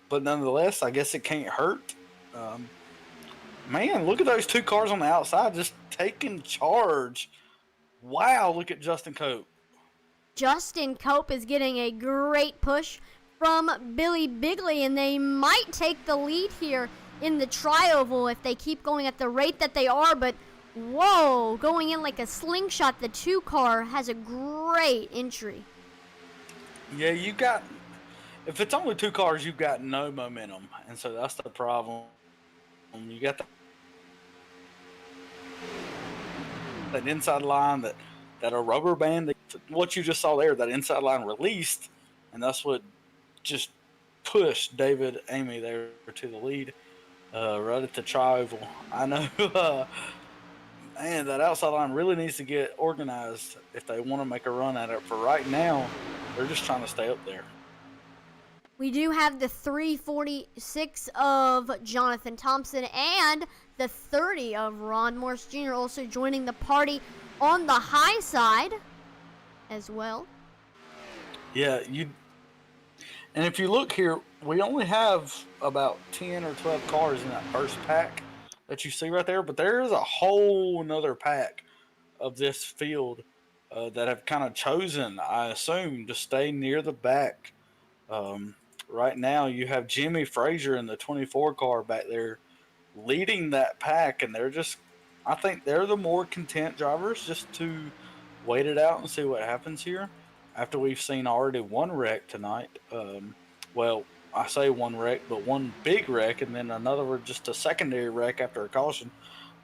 but nonetheless, I guess it can't hurt. Man, look at those 2 cars on the outside just taking charge. Wow, look at Justin Cope. Justin Cope is getting a great push from Billy Bigley, and they might take the lead here in the tri-oval if they keep going at the rate that they are, but whoa, going in like a slingshot. The 2 car has a great entry. Yeah, if it's only 2 cars, you've got no momentum. And so that's the problem. You got that inside line that a rubber band, what you just saw there, that inside line released. And that's what just pushed David Amy there to the lead right at the tri-oval. I know man, that outside line really needs to get organized if they want to make a run at it. For right now, they're just trying to stay up there. We do have the 346 of Jonathan Thompson and the 30 of Ron Morse Jr. also joining the party on the high side as well. Yeah, and if you look here, we only have about 10 or 12 cars in that first pack. that you see right there, but there is a whole another pack of this field that have kind of chosen, I assume, to stay near the back. Right now, you have Jimmy Frazier in the 24 car back there leading that pack, and I think they're the more content drivers just to wait it out and see what happens here after we've seen already one wreck tonight. Well, I say one wreck, but one big wreck, and then another just a secondary wreck after a caution.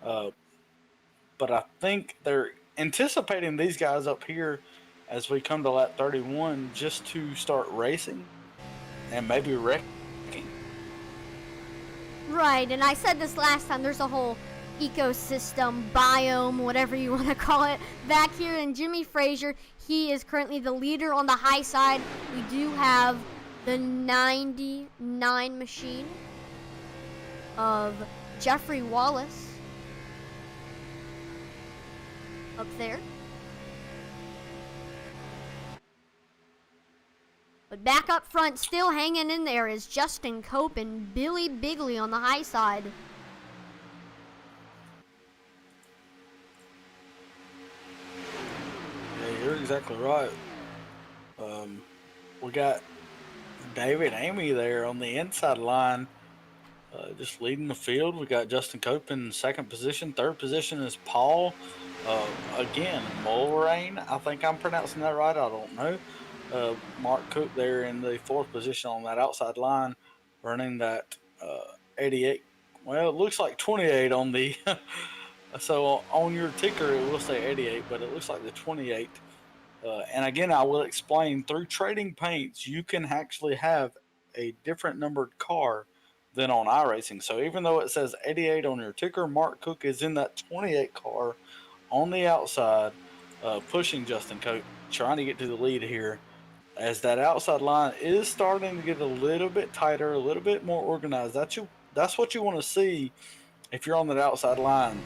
Uh, but I think they're anticipating these guys up here as we come to lap 31 just to start racing and maybe wrecking. Right, and I said this last time, there's a whole ecosystem, biome, whatever you want to call it, back here. And Jimmy Frazier, he is currently the leader on the high side. We do have the 99 machine of Jeffrey Wallace up there. But back up front, still hanging in there, is Justin Cope and Billy Bigley on the high side. Yeah, you're exactly right. We got David Amy there on the inside line, just leading the field. We got Justin Cope in second position. Third position is Paul. Again, Mulrain. I think I'm pronouncing that right. I don't know. Mark Cook there in the fourth position on that outside line, running that 88. Well, it looks like 28 on the. So on your ticker, it will say 88, but it looks like the 28. And again, I will explain through trading paints, you can actually have a different numbered car than on iRacing. So even though it says 88 on your ticker, Mark Cook is in that 28 car on the outside, pushing Justin Cope, trying to get to the lead here. As that outside line is starting to get a little bit tighter, a little bit more organized. That's what you want to see if you're on that outside line.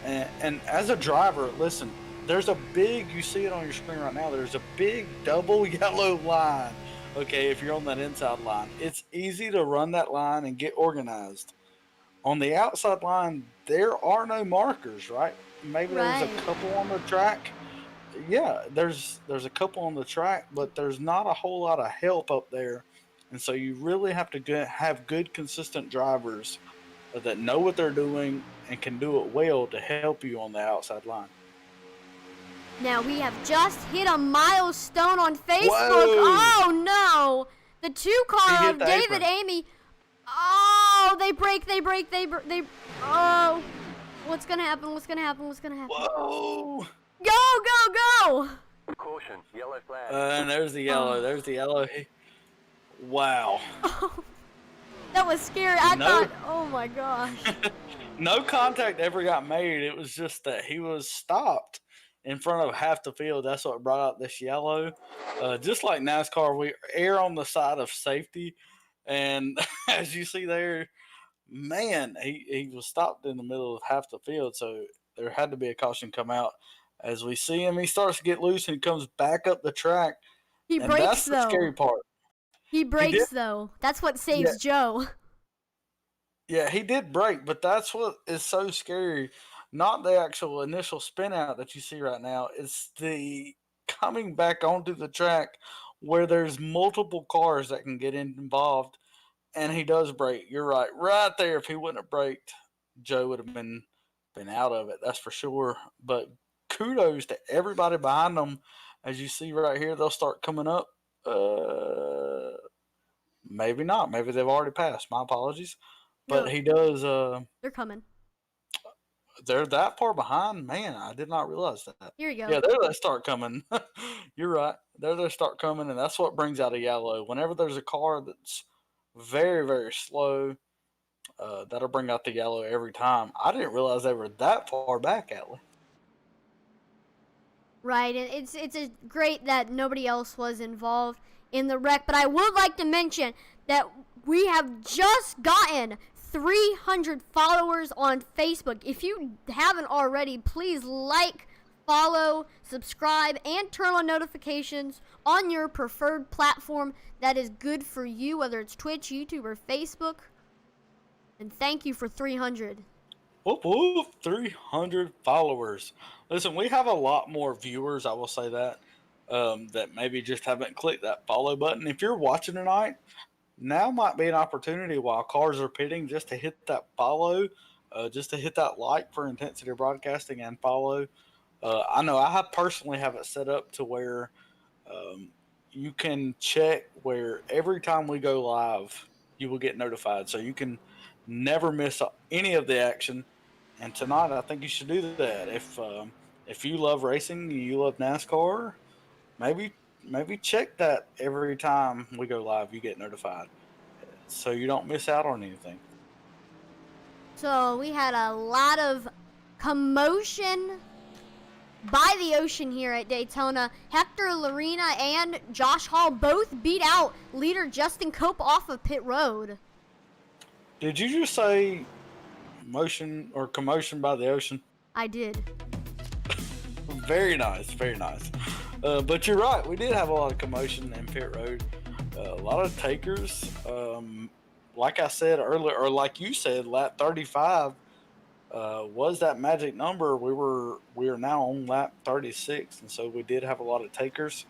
And as a driver, listen, there's a big, you see it on your screen right now, there's a big double yellow line, okay, if you're on that inside line. It's easy to run that line and get organized. On the outside line, there are no markers, right? Maybe there's a couple on the track. Yeah, there's a couple on the track, but there's not a whole lot of help up there. And so you really have to have good, consistent drivers that know what they're doing and can do it well to help you on the outside line. Now we have just hit a milestone on Facebook. Whoa. Oh no! The two car of David Amy. Oh, they break. Oh, what's gonna happen? Whoa! Go! Caution, yellow flag. And there's the yellow. There's the yellow. Wow. That was scary. I thought, oh my gosh. No contact ever got made. It was just that he was stopped in front of half the field. That's what brought out this yellow. Just like NASCAR, we err on the side of safety. And as you see there, man, he was stopped in the middle of half the field. So there had to be a caution come out. As we see him, he starts to get loose and he comes back up the track. He breaks, that's the scary part. He breaks, though. That's what saves Joe. Yeah, he did break, but that's what is so scary. Not the actual initial spin out that you see right now. It's the coming back onto the track where there's multiple cars that can get involved, and he does break. You're right. Right there, if he wouldn't have braked, Joe would have been out of it. That's for sure. But kudos to everybody behind them. As you see right here, they'll start coming up. Maybe not. Maybe they've already passed. My apologies. But No, he does. they're coming. They're that far behind. Man, I did not realize that. Here you go. Yeah, there they start coming. You're right. There they start coming, and that's what brings out a yellow. Whenever there's a car that's very, very slow, that'll bring out the yellow every time. I didn't realize they were that far back, Atlee. Right, and it's great that nobody else was involved in the wreck, but I would like to mention that we have just gotten 300 followers on Facebook. If you haven't already, please like, follow, subscribe, and turn on notifications on your preferred platform that is good for you, whether it's Twitch, YouTube, or Facebook. And thank you for 300. Whoop whoop, 300 followers. Listen, we have a lot more viewers, I will say that, that maybe just haven't clicked that follow button. If you're watching tonight, now might be an opportunity while cars are pitting just to hit that follow, just to hit that like for Intensity Broadcasting and follow. I know I personally have it set up to where you can check where every time we go live, you will get notified. So you can never miss any of the action. And tonight, I think you should do that. If you love racing, you love NASCAR, maybe check that every time we go live, you get notified, so you don't miss out on anything. So we had a lot of commotion by the ocean here at Daytona. Hector Lorena and Josh Hall both beat out leader Justin Cope off of pit road. Did you just say motion or commotion by the ocean? I did. Very nice, very nice. But you're right, we did have a lot of commotion in pit road. A lot of takers. Like I said earlier, or like you said, lap 35 was that magic number. We are now on lap 36, and so we did have a lot of takers.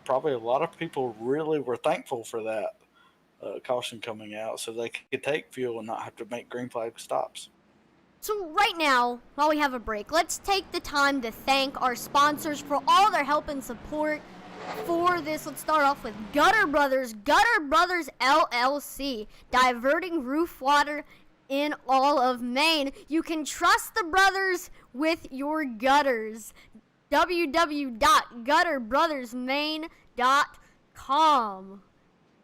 Probably a lot of people really were thankful for that caution coming out, so they could take fuel and not have to make green flag stops. So right now, while we have a break, let's take the time to thank our sponsors for all their help and support for this. Let's start off with Gutter Brothers LLC, diverting roof water in all of Maine. You can trust the brothers with your gutters. www.gutterbrothersmaine.com.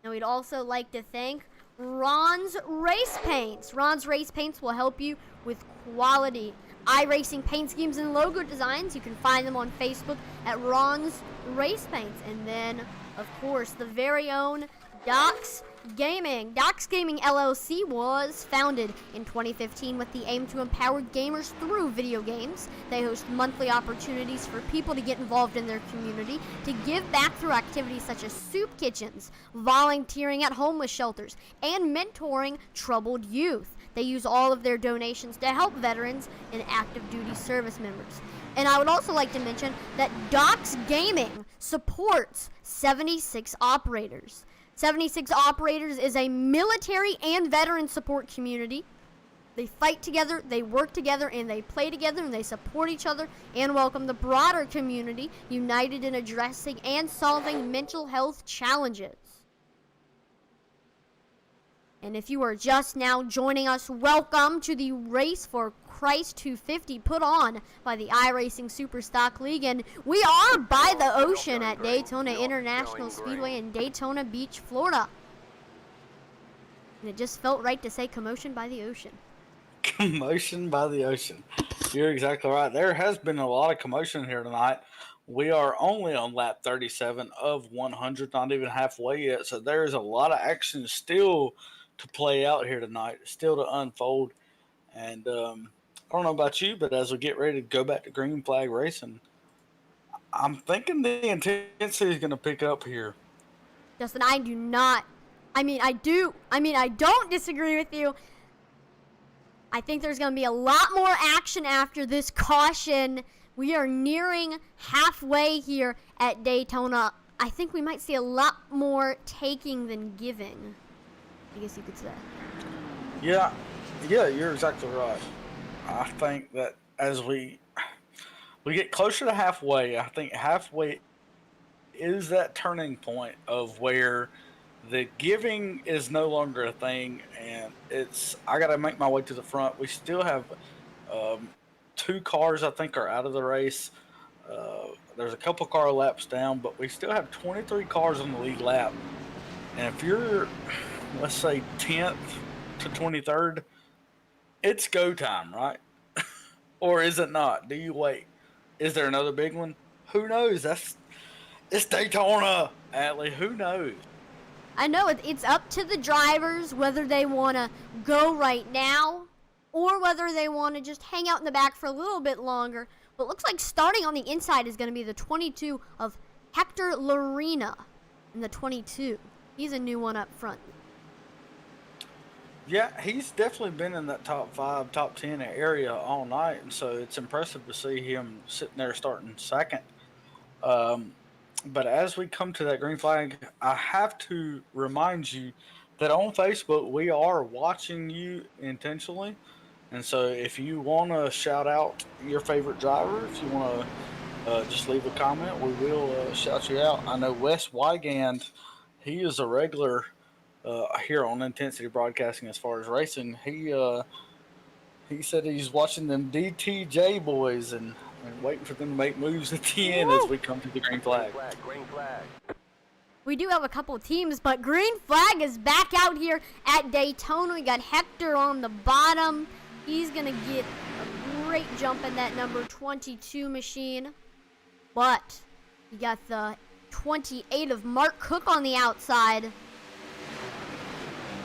And we'd also like to thank Ron's Race Paints. Ron's Race Paints will help you with quality iRacing paint schemes and logo designs. You can find them on Facebook at Ron's Race Paints. And then, of course, the very own Docs Gaming. Docs Gaming LLC was founded in 2015 with the aim to empower gamers through video games. They host monthly opportunities for people to get involved in their community, to give back through activities such as soup kitchens, volunteering at homeless shelters, and mentoring troubled youth. They use all of their donations to help veterans and active duty service members. And I would also like to mention that Docs Gaming supports 76 Operators. 76 Operators is a military and veteran support community. They fight together, they work together, and they play together, and they support each other and welcome the broader community, united in addressing and solving mental health challenges. And if you are just now joining us, welcome to the Race for Christ 250 put on by the iRacing Superstock League. And we are by the ocean at Daytona International Speedway in Daytona Beach, Florida. And it just felt right to say commotion by the ocean. Commotion by the ocean. You're exactly right. There has been a lot of commotion here tonight. We are only on lap 37 of 100, not even halfway yet. So there's a lot of action still to play out here tonight, still to unfold. And I don't know about you, but as we get ready to go back to green flag racing, I'm thinking the intensity is going to pick up here. Justin, I don't disagree with you. I think there's going to be a lot more action after this caution. We are nearing halfway here at Daytona. I think we might see a lot more taking than giving, I guess you could say. Yeah, you're exactly right. I think that as we get closer to halfway, I think halfway is that turning point of where the giving is no longer a thing, and I got to make my way to the front. We still have 2 cars I think are out of the race. There's a couple car laps down, but we still have 23 cars on the lead lap. And if you're, let's say, 10th to 23rd, it's go time, right? Or is it not? Do you wait? Is there another big one? Who knows? It's Daytona, Atlee. Who knows? I know it's up to the drivers whether they want to go right now or whether they want to just hang out in the back for a little bit longer. But it looks like starting on the inside is going to be the 22 of Hector Lorena in the 22. He's a new one up front. Yeah, he's definitely been in that top 5, top 10 area all night, and so it's impressive to see him sitting there starting second. Um, but as we come to that green flag, I have to remind you that on Facebook we are watching you intentionally, and so if you want to shout out your favorite driver, if you want to just leave a comment, we will shout you out. I know Wes Wygand, he is a regular here on Intensity Broadcasting as far as racing. He said he's watching them DTJ boys and waiting for them to make moves at the end as Woo! we come to the green Green flag. flag, green flag. We do have a couple of teams, but green flag is back out here at Daytona. We got Hector on the bottom. He's going to get a great jump in that number 22 machine. But you got the 28 of Mark Cook on the outside.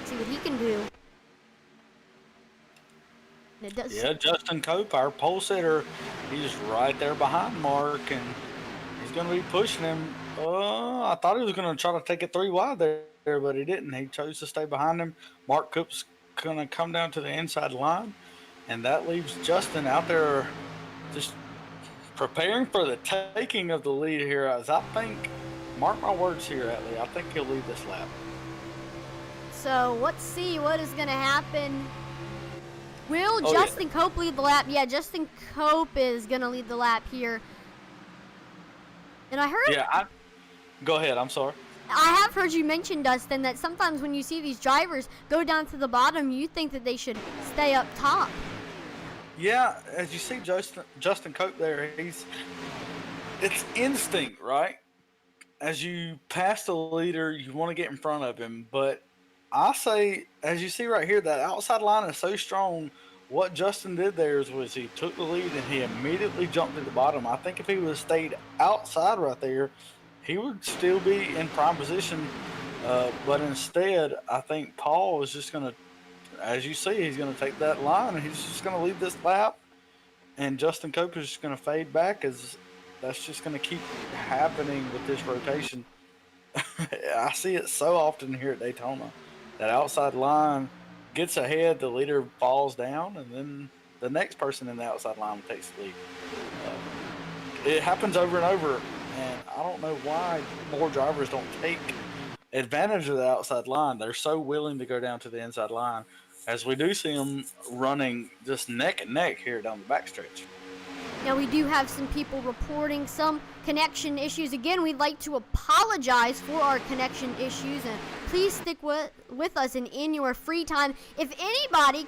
See what he can do. And it does. Yeah, Justin Cope, our pole sitter, he's right there behind Mark, and he's going to be pushing him. I thought he was going to try to take it 3 wide there, but he didn't. He chose to stay behind him. Mark Cope's going to come down to the inside line, and that leaves Justin out there just preparing for the taking of the lead here. As I think, mark my words here, Atlee, I think he'll lead this lap. So let's see what is going to happen. Will Justin Cope lead the lap? Yeah, Justin Cope is going to lead the lap here. And I heard... Yeah, go ahead. I'm sorry. I have heard you mention, Dustin, that sometimes when you see these drivers go down to the bottom, you think that they should stay up top. Yeah, as you see Justin Cope there, it's instinct, right? As you pass the leader, you want to get in front of him. But I say, as you see right here, that outside line is so strong. What Justin did there was he took the lead and he immediately jumped to the bottom. I think if he would have stayed outside right there, he would still be in prime position. But instead, I think Paul is just going to, as you see, he's going to take that line and he's just going to lead this lap. And Justin Cope is just going to fade back, as that's just going to keep happening with this rotation. I see it so often here at Daytona. That outside line gets ahead, the leader falls down, and then the next person in the outside line takes the lead. It happens over and over, and I don't know why more drivers don't take advantage of the outside line. They're so willing to go down to the inside line, as we do see them running just neck and neck here down the backstretch. Now, we do have some people reporting some connection issues. Again, we'd like to apologize for our connection issues, and please stick with us and in your free time. If anybody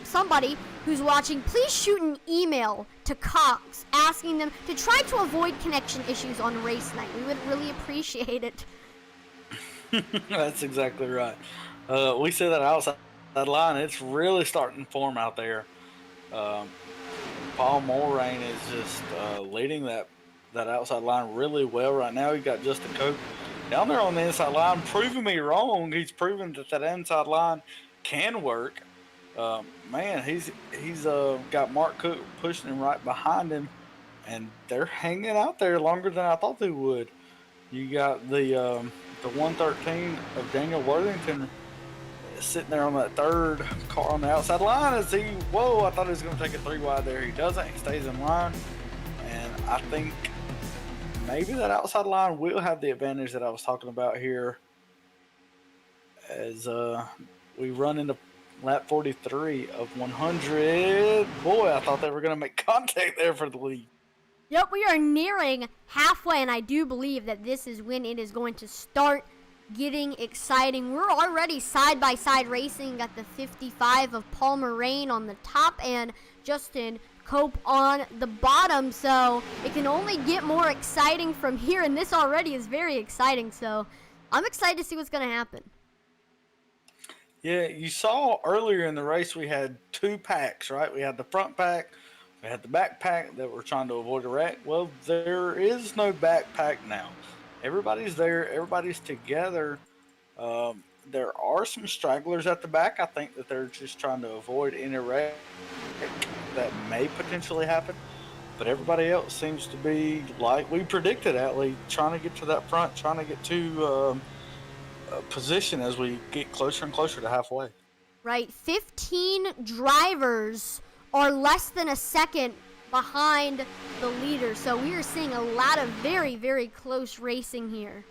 somebody who's watching, please shoot an email to Cox asking them to try to avoid connection issues on race night. We would really appreciate it. That's exactly right. We see that outside line, it's really starting to form out there. Paul Mulrain is just leading that outside line really well right now. You got Justin Cope down there on the inside line, proving me wrong. He's proven that inside line can work. Man, he's got Mark Cook pushing him right behind him, and they're hanging out there longer than I thought they would. You got the 113 of Daniel Worthington sitting there on that third car on the outside line. I thought he was going to take it 3 wide there. He doesn't. He stays in line. And I think maybe that outside line will have the advantage that I was talking about here as we run into lap 43 of 100. Boy, I thought they were going to make contact there for the lead. Yep, we are nearing halfway, and I do believe that this is when it is going to start getting exciting. We're already side-by-side racing. Got the 55 of Paul Mulrain on the top and Justin Cope on the bottom, so it can only get more exciting from here, and this already is very exciting, so I'm excited to see what's going to happen. Yeah, you saw earlier in the race we had 2 packs, right? We had the front pack, we had the back pack that were trying to avoid a wreck. Well, there is no back pack now. Everybody's there. Everybody's together. There are some stragglers at the back. I think that they're just trying to avoid any wreck that may potentially happen. But everybody else seems to be, like we predicted, Atlee, trying to get to that front, trying to get to position as we get closer and closer to halfway. right? 15 drivers are less than a second behind the leader. So we are seeing a lot of very, very close racing here.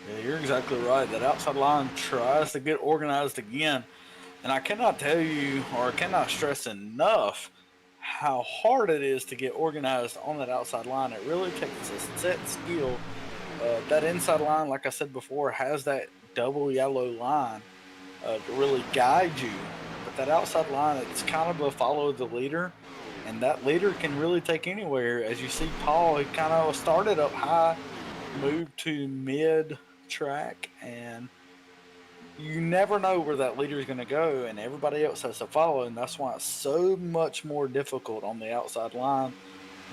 Yeah, you're exactly right. That outside line tries to get organized again. And I cannot tell you, or I cannot stress enough, how hard it is to get organized on that outside line. It really takes a set skill. That inside line, like I said before, has that double yellow line to really guide you. But that outside line, it's kind of a follow the leader. And that leader can really take anywhere. As you see, Paul, he kind of started up high, moved to mid-track, and you never know where that leader is going to go, and everybody else has to follow, and that's why it's so much more difficult on the outside line.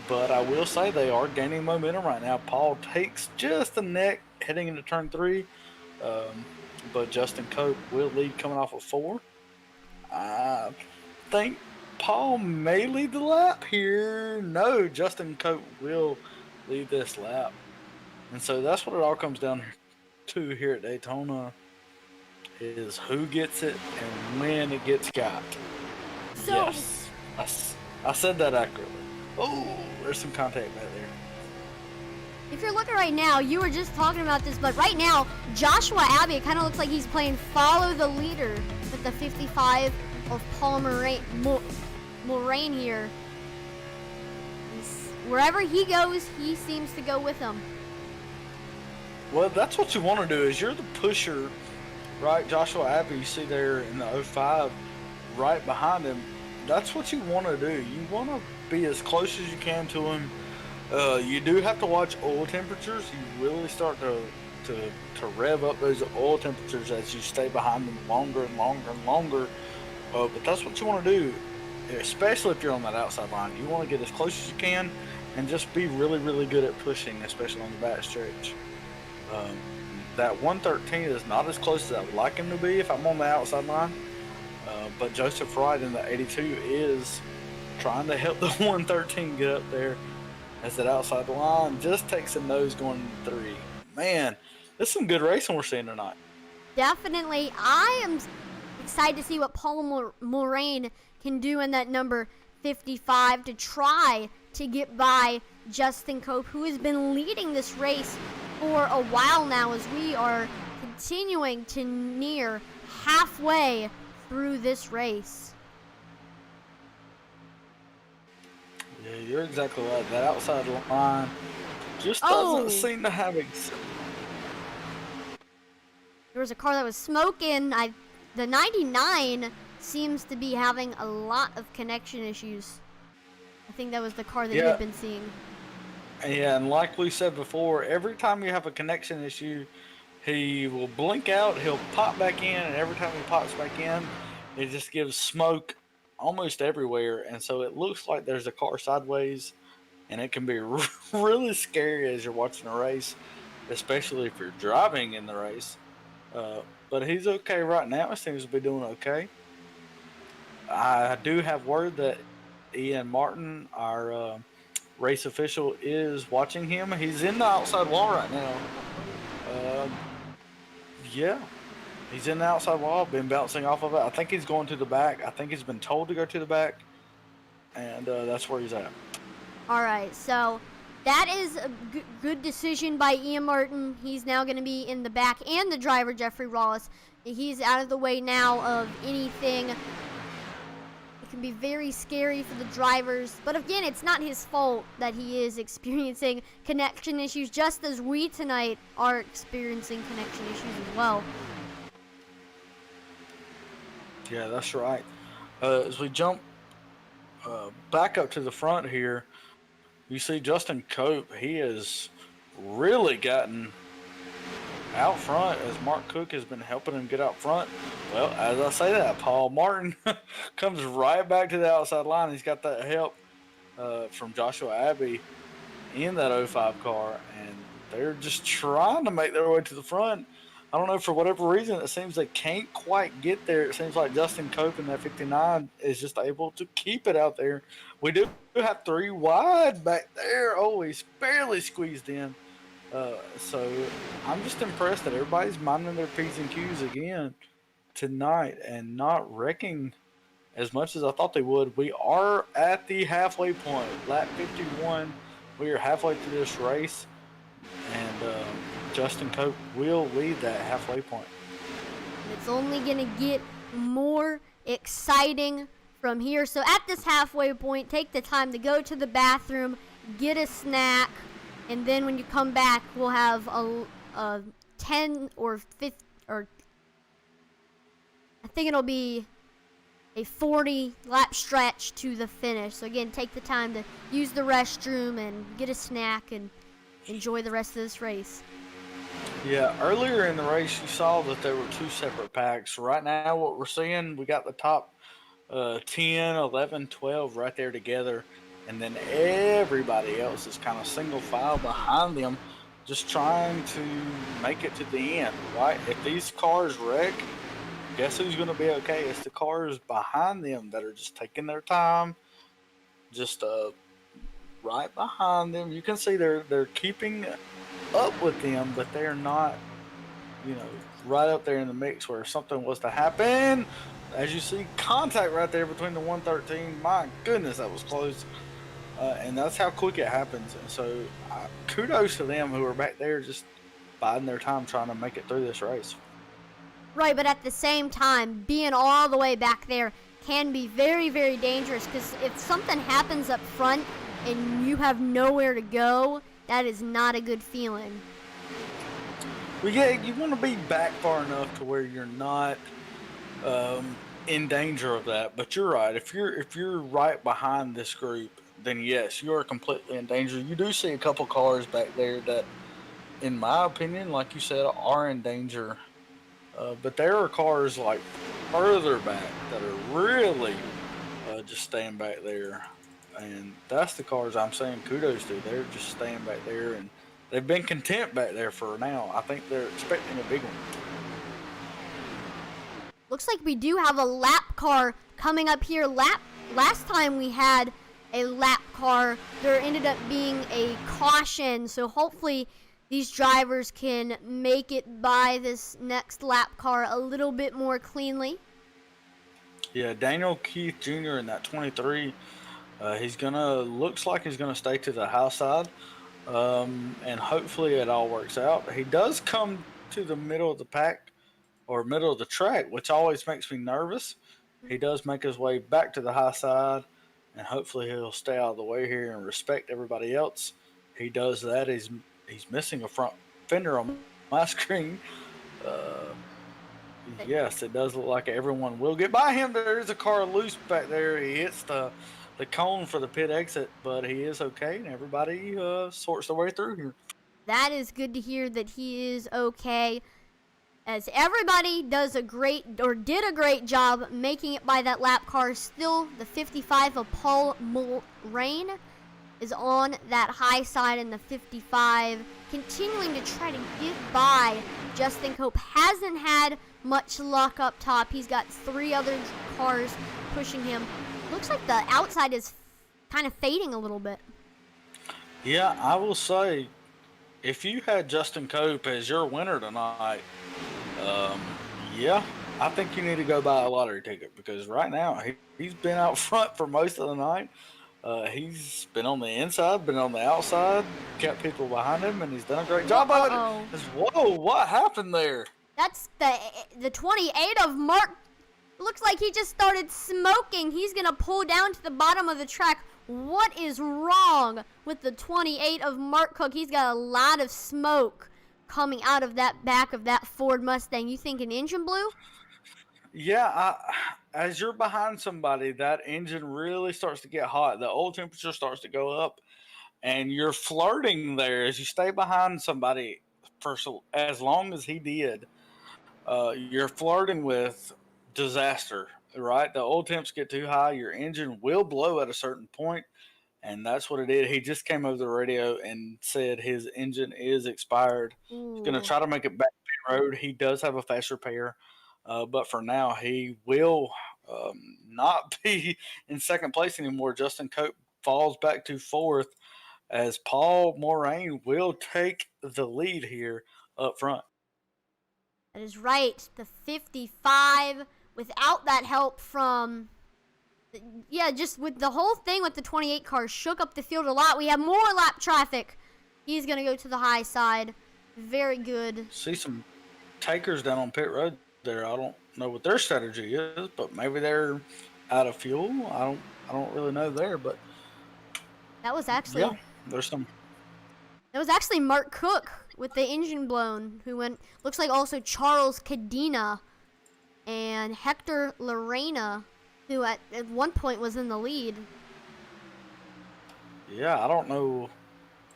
But I will say they are gaining momentum right now. Paul takes just a neck heading into turn 3, but Justin Cope will lead coming off of 4. I think Paul may lead the lap here. No, Justin Cope will lead this lap. And so that's what it all comes down to here at Daytona, is who gets it and when it gets got. So, yes, I said that accurately. Oh, there's some contact back there. if you're looking right now, you were just talking about this, but right now, Joshua Abbey, it kind of looks like he's playing follow the leader with the 55 of Paul Moraine here. Wherever he goes, he seems to go with him. Well, that's what you want to do, is you're the pusher, right? Joshua Abbey, you see there in the 05, right behind him. That's what you want to do. You want to be as close as you can to him. You do have to watch oil temperatures. You really start to rev up those oil temperatures as you stay behind them longer and longer and longer. But that's what you want to do, especially if you're on that outside line. You want to get as close as you can and just be really, really good at pushing, especially on the back stretch. That 113 is not as close as I'd like him to be if I'm on the outside line. But Joseph Wright in the 82 is trying to help the 113 get up there, as that outside line just takes a nose going to 3. Man, this is some good racing we're seeing tonight. Definitely. I am excited to see what Paul Moraine can do in that number 55 to try to get by Justin Cope, who has been leading this race for a while now, as we are continuing to near halfway through this race. Yeah, you're exactly right. That outside line just doesn't seem to have it. There was a car that was smoking. The 99 seems to be having a lot of connection issues. I think that was the car that you've been seeing. Yeah, and like we said before, every time you have a connection issue, he will blink out, he'll pop back in, and every time he pops back in, it just gives smoke almost everywhere. And so it looks like there's a car sideways, and it can be really scary as you're watching a race, especially if you're driving in the race. But he's okay right now. He seems to be doing okay. I do have word that Ian Martin, our race official, is watching him. He's in the outside wall right now. Yeah, he's in the outside wall, been bouncing off of it. I think he's going to the back. I think he's been told to go to the back, and that's where he's at. All right, so that is a good decision by Ian Martin. He's now going to be in the back, and the driver, Jeffrey Wallace. He's out of the way now of anything. It can be very scary for the drivers, but again, it's not his fault that he is experiencing connection issues, just as we tonight are experiencing connection issues as well. Yeah, that's right. As we jump back up to the front here, you see Justin Cope. He has really gotten out front as Mark Cook has been helping him get out front. Well, as I say that, Paul Martin comes right back to the outside line. He's got that help from Joshua Abbey in that 05 car, and they're just trying to make their way to the front. I don't know, for whatever reason, it seems they can't quite get there. It seems like Justin Cope in that 59 is just able to keep it out there. We do have 3 wide back there. Oh, he's barely squeezed in. So I'm just impressed that everybody's minding their P's and Q's again. tonight and not wrecking as much as I thought they would. We are at the halfway point, lap 51. We are halfway through this race, and Justin Cope will lead that halfway point. It's only going to get more exciting from here. So at this halfway point, take the time to go to the bathroom, get a snack, and then when you come back, we'll have a 10 or 15, or I think it'll be a 40 lap stretch to the finish. So again, take the time to use the restroom and get a snack and enjoy the rest of this race. Yeah, earlier in the race, you saw that there were two separate packs. Right now, what we're seeing, we got the top 10, 11, 12 right there together, and then everybody else is kind of single file behind them, just trying to make it to the end, right? If these cars wreck, guess who's going to be okay? It's the cars behind them that are just taking their time, just right behind them. You can see they're keeping up with them, but they're not, right up there in the mix where if something was to happen, as you see, contact right there between the 113. My goodness, that was close. And that's how quick it happens. And so kudos to them who are back there just biding their time trying to make it through this race. Right, but at the same time, being all the way back there can be very, very dangerous, because if something happens up front and you have nowhere to go, that is not a good feeling. Well, yeah, you want to be back far enough to where you're not in danger of that. But you're right. If you're right behind this group, then yes, you are completely in danger. You do see a couple cars back there that, in my opinion, like you said, are in danger. But there are cars like further back that are really just staying back there. And that's the cars I'm saying kudos to. They're just staying back there, and they've been content back there for now. I think they're expecting a big one. Looks like we do have a lap car coming up here. Last time we had a lap car, there ended up being a caution. So hopefully these drivers can make it by this next lap car a little bit more cleanly. Yeah, Daniel Keith Jr. in that 23. Looks like he's gonna stay to the high side, and hopefully it all works out. He does come to the middle of the pack, or middle of the track, which always makes me nervous. He does make his way back to the high side, and hopefully he'll stay out of the way here and respect everybody else. He does that. He's missing a front fender on my screen. Yes, it does look like everyone will get by him. There is a car loose back there. He hits the cone for the pit exit, but he is okay, and everybody sorts their way through here. That is good to hear that he is okay, as everybody did a great job making it by that lap car. Still, the 55 of Paul Mulrain is on that high side in the 55, continuing to try to get by Justin Cope. Hasn't had much luck up top. He's got 3 other cars pushing him. Looks like the outside is kind of fading a little bit. Yeah, I will say, if you had Justin Cope as your winner tonight, I think you need to go buy a lottery ticket, because right now he's been out front for most of the night. He's been on the inside, been on the outside, kept people behind him, and he's done a great job of it. Whoa, what happened there? That's the 28 of Mark. Looks like he just started smoking. He's going to pull down to the bottom of the track. What is wrong with the 28 of Mark Cook? He's got a lot of smoke coming out of that back of that Ford Mustang. You think an engine blew? Yeah, as you're behind somebody, that engine really starts to get hot. The oil temperature starts to go up, and you're flirting there as you stay behind somebody for as long as he did. You're flirting with disaster, right? The oil temps get too high, your engine will blow at a certain point, and that's what it did. He just came over the radio and said his engine is expired. He's going to try to make it back to the road. He does have a fast repair, but for now, he will not be in second place anymore. Justin Cope falls back to 4th, as Paul Moraine will take the lead here up front. That is right. The 55, without that help from, just with the whole thing with the 28 cars, shook up the field a lot. We have more lap traffic. He's going to go to the high side. Very good. See some takers down on pit road there. I don't know what their strategy is, but maybe they're out of fuel. I don't really know there, but That was actually... yeah, there's some... That was actually Mark Cook with the engine blown, who went, looks like also Charles Cadena and Hector Lorena, who at one point was in the lead. Yeah, I don't know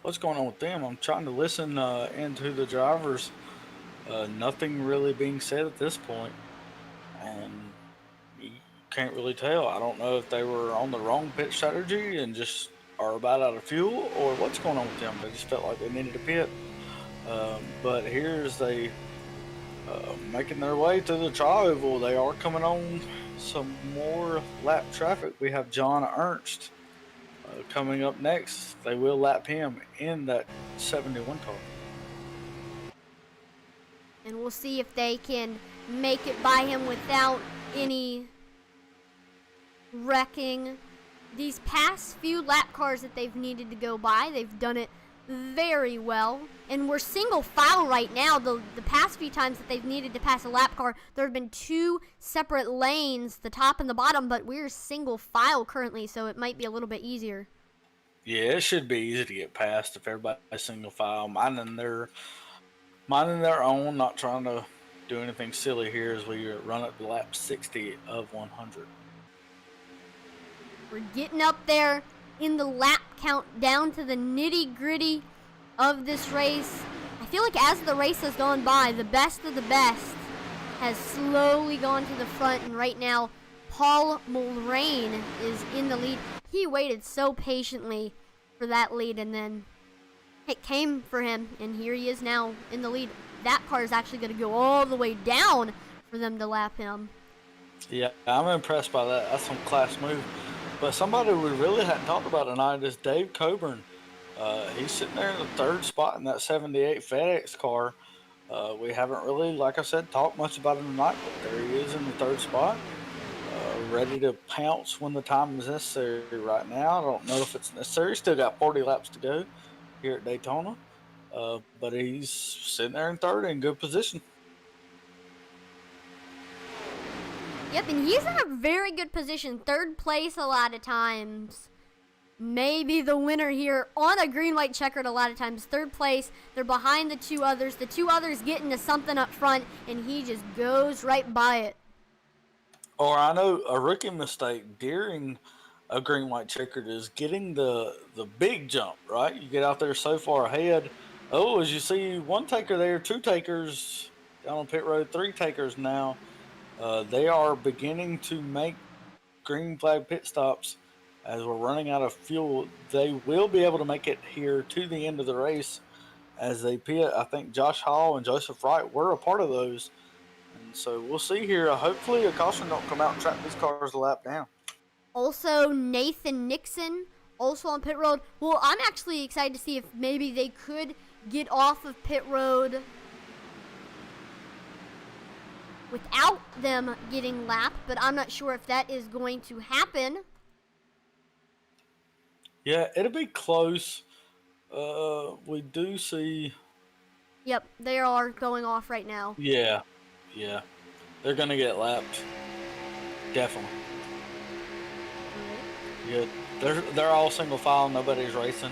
what's going on with them. I'm trying to listen into the drivers. Nothing really being said at this point, and you can't really tell. I don't know if they were on the wrong pit strategy and just are about out of fuel, or what's going on with them. They just felt like they needed to pit. But here's they making their way to the tri-oval. They are coming on some more lap traffic. We have John Ernst coming up next. They will lap him in that 71 car. And we'll see if they can make it by him without any wrecking. These past few lap cars that they've needed to go by, they've done it very well. And we're single file right now. The past few times that they've needed to pass a lap car, there have been two separate lanes, the top and the bottom, but we're single file currently, so it might be a little bit easier. Yeah, it should be easy to get past if everybody's single file, minding their own, not trying to do anything silly here as we run up to lap 60 of 100. We're getting up there in the lap count, down to the nitty-gritty of this race. I feel like as the race has gone by, the best of the best has slowly gone to the front, and right now Paul Mulrain is in the lead. He waited so patiently for that lead, and then it came for him, and here he is now in the lead. That car is actually going to go all the way down for them to lap him. Yeah, I'm impressed by that. That's some class move. But somebody we really hadn't talked about tonight is Dave Coburn. He's sitting there in the third spot in that 78 FedEx car. We haven't really, like I said, talked much about him tonight, but there he is in the third spot, ready to pounce when the time is necessary right now. I don't know if it's necessary. Still got 40 laps to go here at Daytona, but he's sitting there in third in good position. Yep, and he's in a very good position. Third place a lot of times. Maybe the winner here on a green-white checkered a lot of times. Third place, they're behind the two others. The two others get into something up front, and he just goes right by it. Or I know a rookie mistake during a green-white checkered is getting the big jump, right? You get out there so far ahead. Oh, as you see, one taker there, two takers down on pit road, three takers now. They are beginning to make green flag pit stops as we're running out of fuel. They will be able to make it here to the end of the race as they pit. I think Josh Hall and Joseph Wright were a part of those. And so we'll see here. Hopefully a caution don't come out and track these cars a lap down. Also, Nathan Nixon, also on pit road. Well, I'm actually excited to see if maybe they could get off of pit road without them getting lapped, but I'm not sure if that is going to happen. Yeah, it'll be close. We do see... Yep, they are going off right now. Yeah. They're going to get lapped. Definitely. Yeah, they're all single file. Nobody's racing.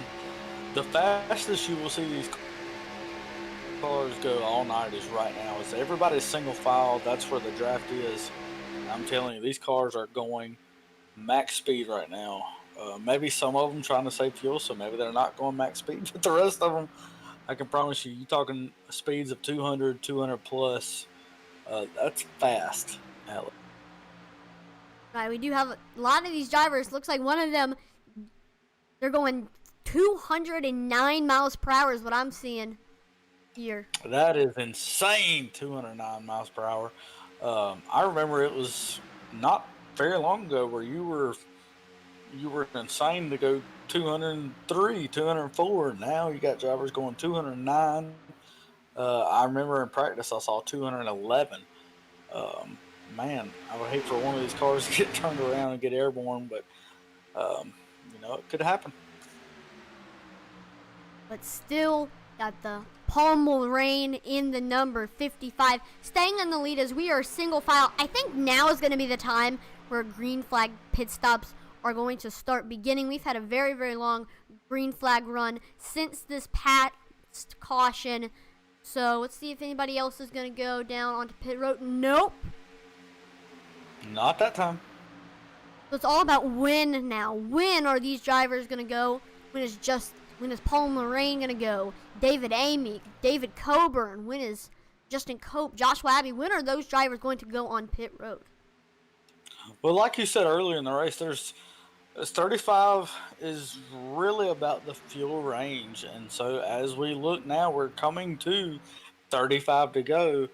The fastest you will see these cars go all night is right now. It's everybody's single file. That's where the draft is. I'm telling you, these cars are going max speed right now. Maybe some of them trying to save fuel, so maybe they're not going max speed. But the rest of them, I can promise you, you're talking speeds of 200, 200 plus. That's fast, Alex. Right, we do have a lot of these drivers. Looks like one of them, they're going 209 miles per hour is what I'm seeing here. That is insane, 209 miles per hour. I remember it was not very long ago where you were insane to go 203, 204. Now you got drivers going 209. I remember in practice I saw 211. Um, Man, I would hate for one of these cars to get turned around and get airborne, but it could happen. But still got the Palm Rain in the number 55, staying in the lead as we are single file. I think now is going to be the time where green flag pit stops are going to start beginning. We've had a very, very long green flag run since this past caution. So let's see if anybody else is going to go down onto pit road. Nope. Not that time. So it's all about when now. When are these drivers going to go? When is Paul Moraine going to go? David Amy, David Coburn. When is Justin Cope, Joshua Abbey? When are those drivers going to go on pit road? Well, like you said earlier in the race, there's 35 is really about the fuel range, and so as we look now, we're coming to 35 to go.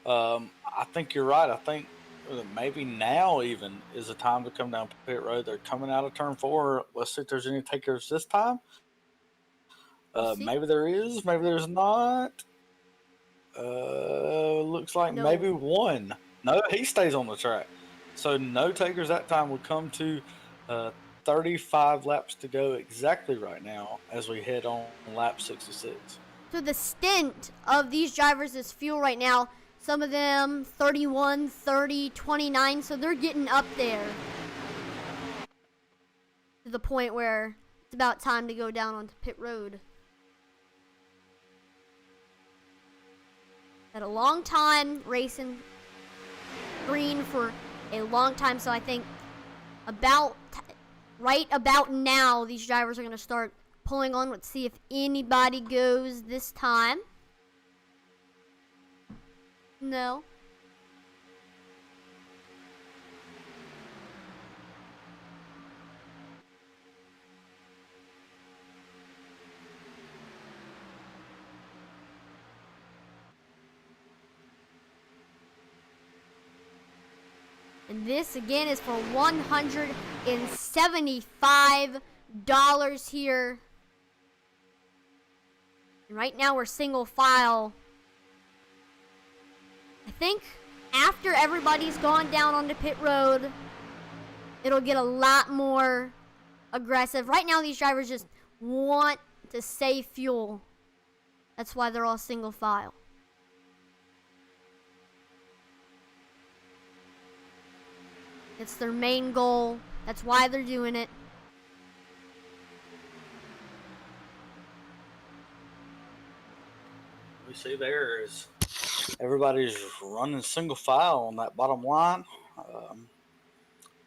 I think you're right. I think maybe now even is the time to come down pit road. They're coming out of turn 4. Let's see if there's any takers this time. Maybe there is, maybe there's not. Looks like maybe one. No, he stays on the track. So no takers that time. Will come to 35 laps to go exactly right now as we head on lap 66. So the stint of these drivers is fuel right now. Some of them 31, 30, 29, so they're getting up there to the point where it's about time to go down onto pit road. Had a long time racing green for a long time, so I think right about now these drivers are going to start pulling on. Let's see if anybody goes this time. No. And this again is for $175 here. And right now we're single file. I think after everybody's gone down onto pit road, it'll get a lot more aggressive. Right now these drivers just want to save fuel. That's why they're all single file. It's their main goal. That's why they're doing it. We see there is everybody's running single file on that bottom line.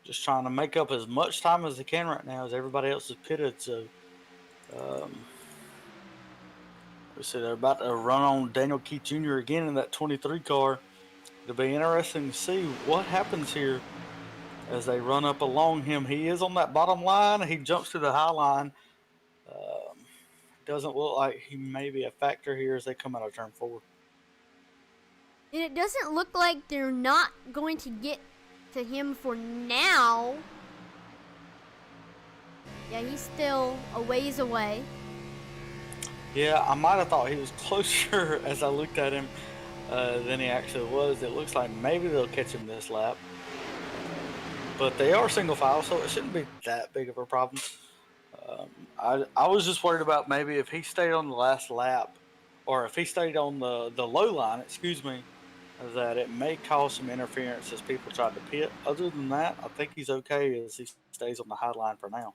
Just trying to make up as much time as they can right now as everybody else is pitted. So we see they're about to run on Daniel Keith Jr. again in that 23 car. It'll be interesting to see what happens here as they run up along him. He is on that bottom line. He jumps to the high line. Doesn't look like he may be a factor here as they come out of turn 4. And it doesn't look like they're not going to get to him for now. Yeah, he's still a ways away. Yeah, I might have thought he was closer as I looked at him than he actually was. It looks like maybe they'll catch him this lap. But they are single file, so it shouldn't be that big of a problem. I was just worried about maybe if he stayed on the last lap, or if he stayed on the low line, that it may cause some interference as people try to pit. Other than that, I think he's okay as he stays on the high line for now.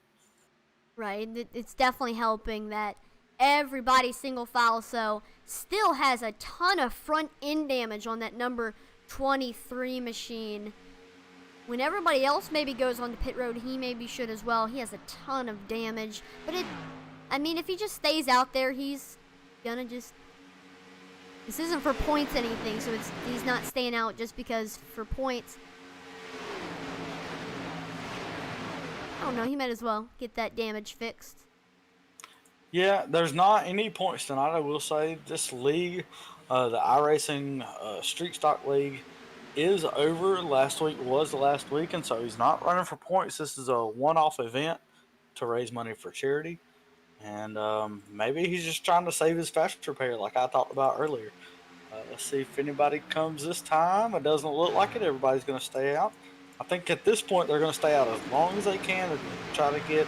Right, it's definitely helping that everybody's single file, so still has a ton of front end damage on that number 23 machine. When everybody else maybe goes on the pit road, he maybe should as well. He has a ton of damage. But if he just stays out there, he's gonna just... This isn't for points anything, so he's not staying out just because for points. I don't know, he might as well get that damage fixed. Yeah, there's not any points tonight, I will say. This league, the iRacing Street Stock League, is over. Last week was the last week, and so he's not running for points. This is a one-off event to raise money for charity, And maybe he's just trying to save his fast repair like I talked about earlier. Let's see if anybody comes this time. It doesn't look like it. Everybody's going to stay out. I think at this point they're going to stay out as long as they can to try to get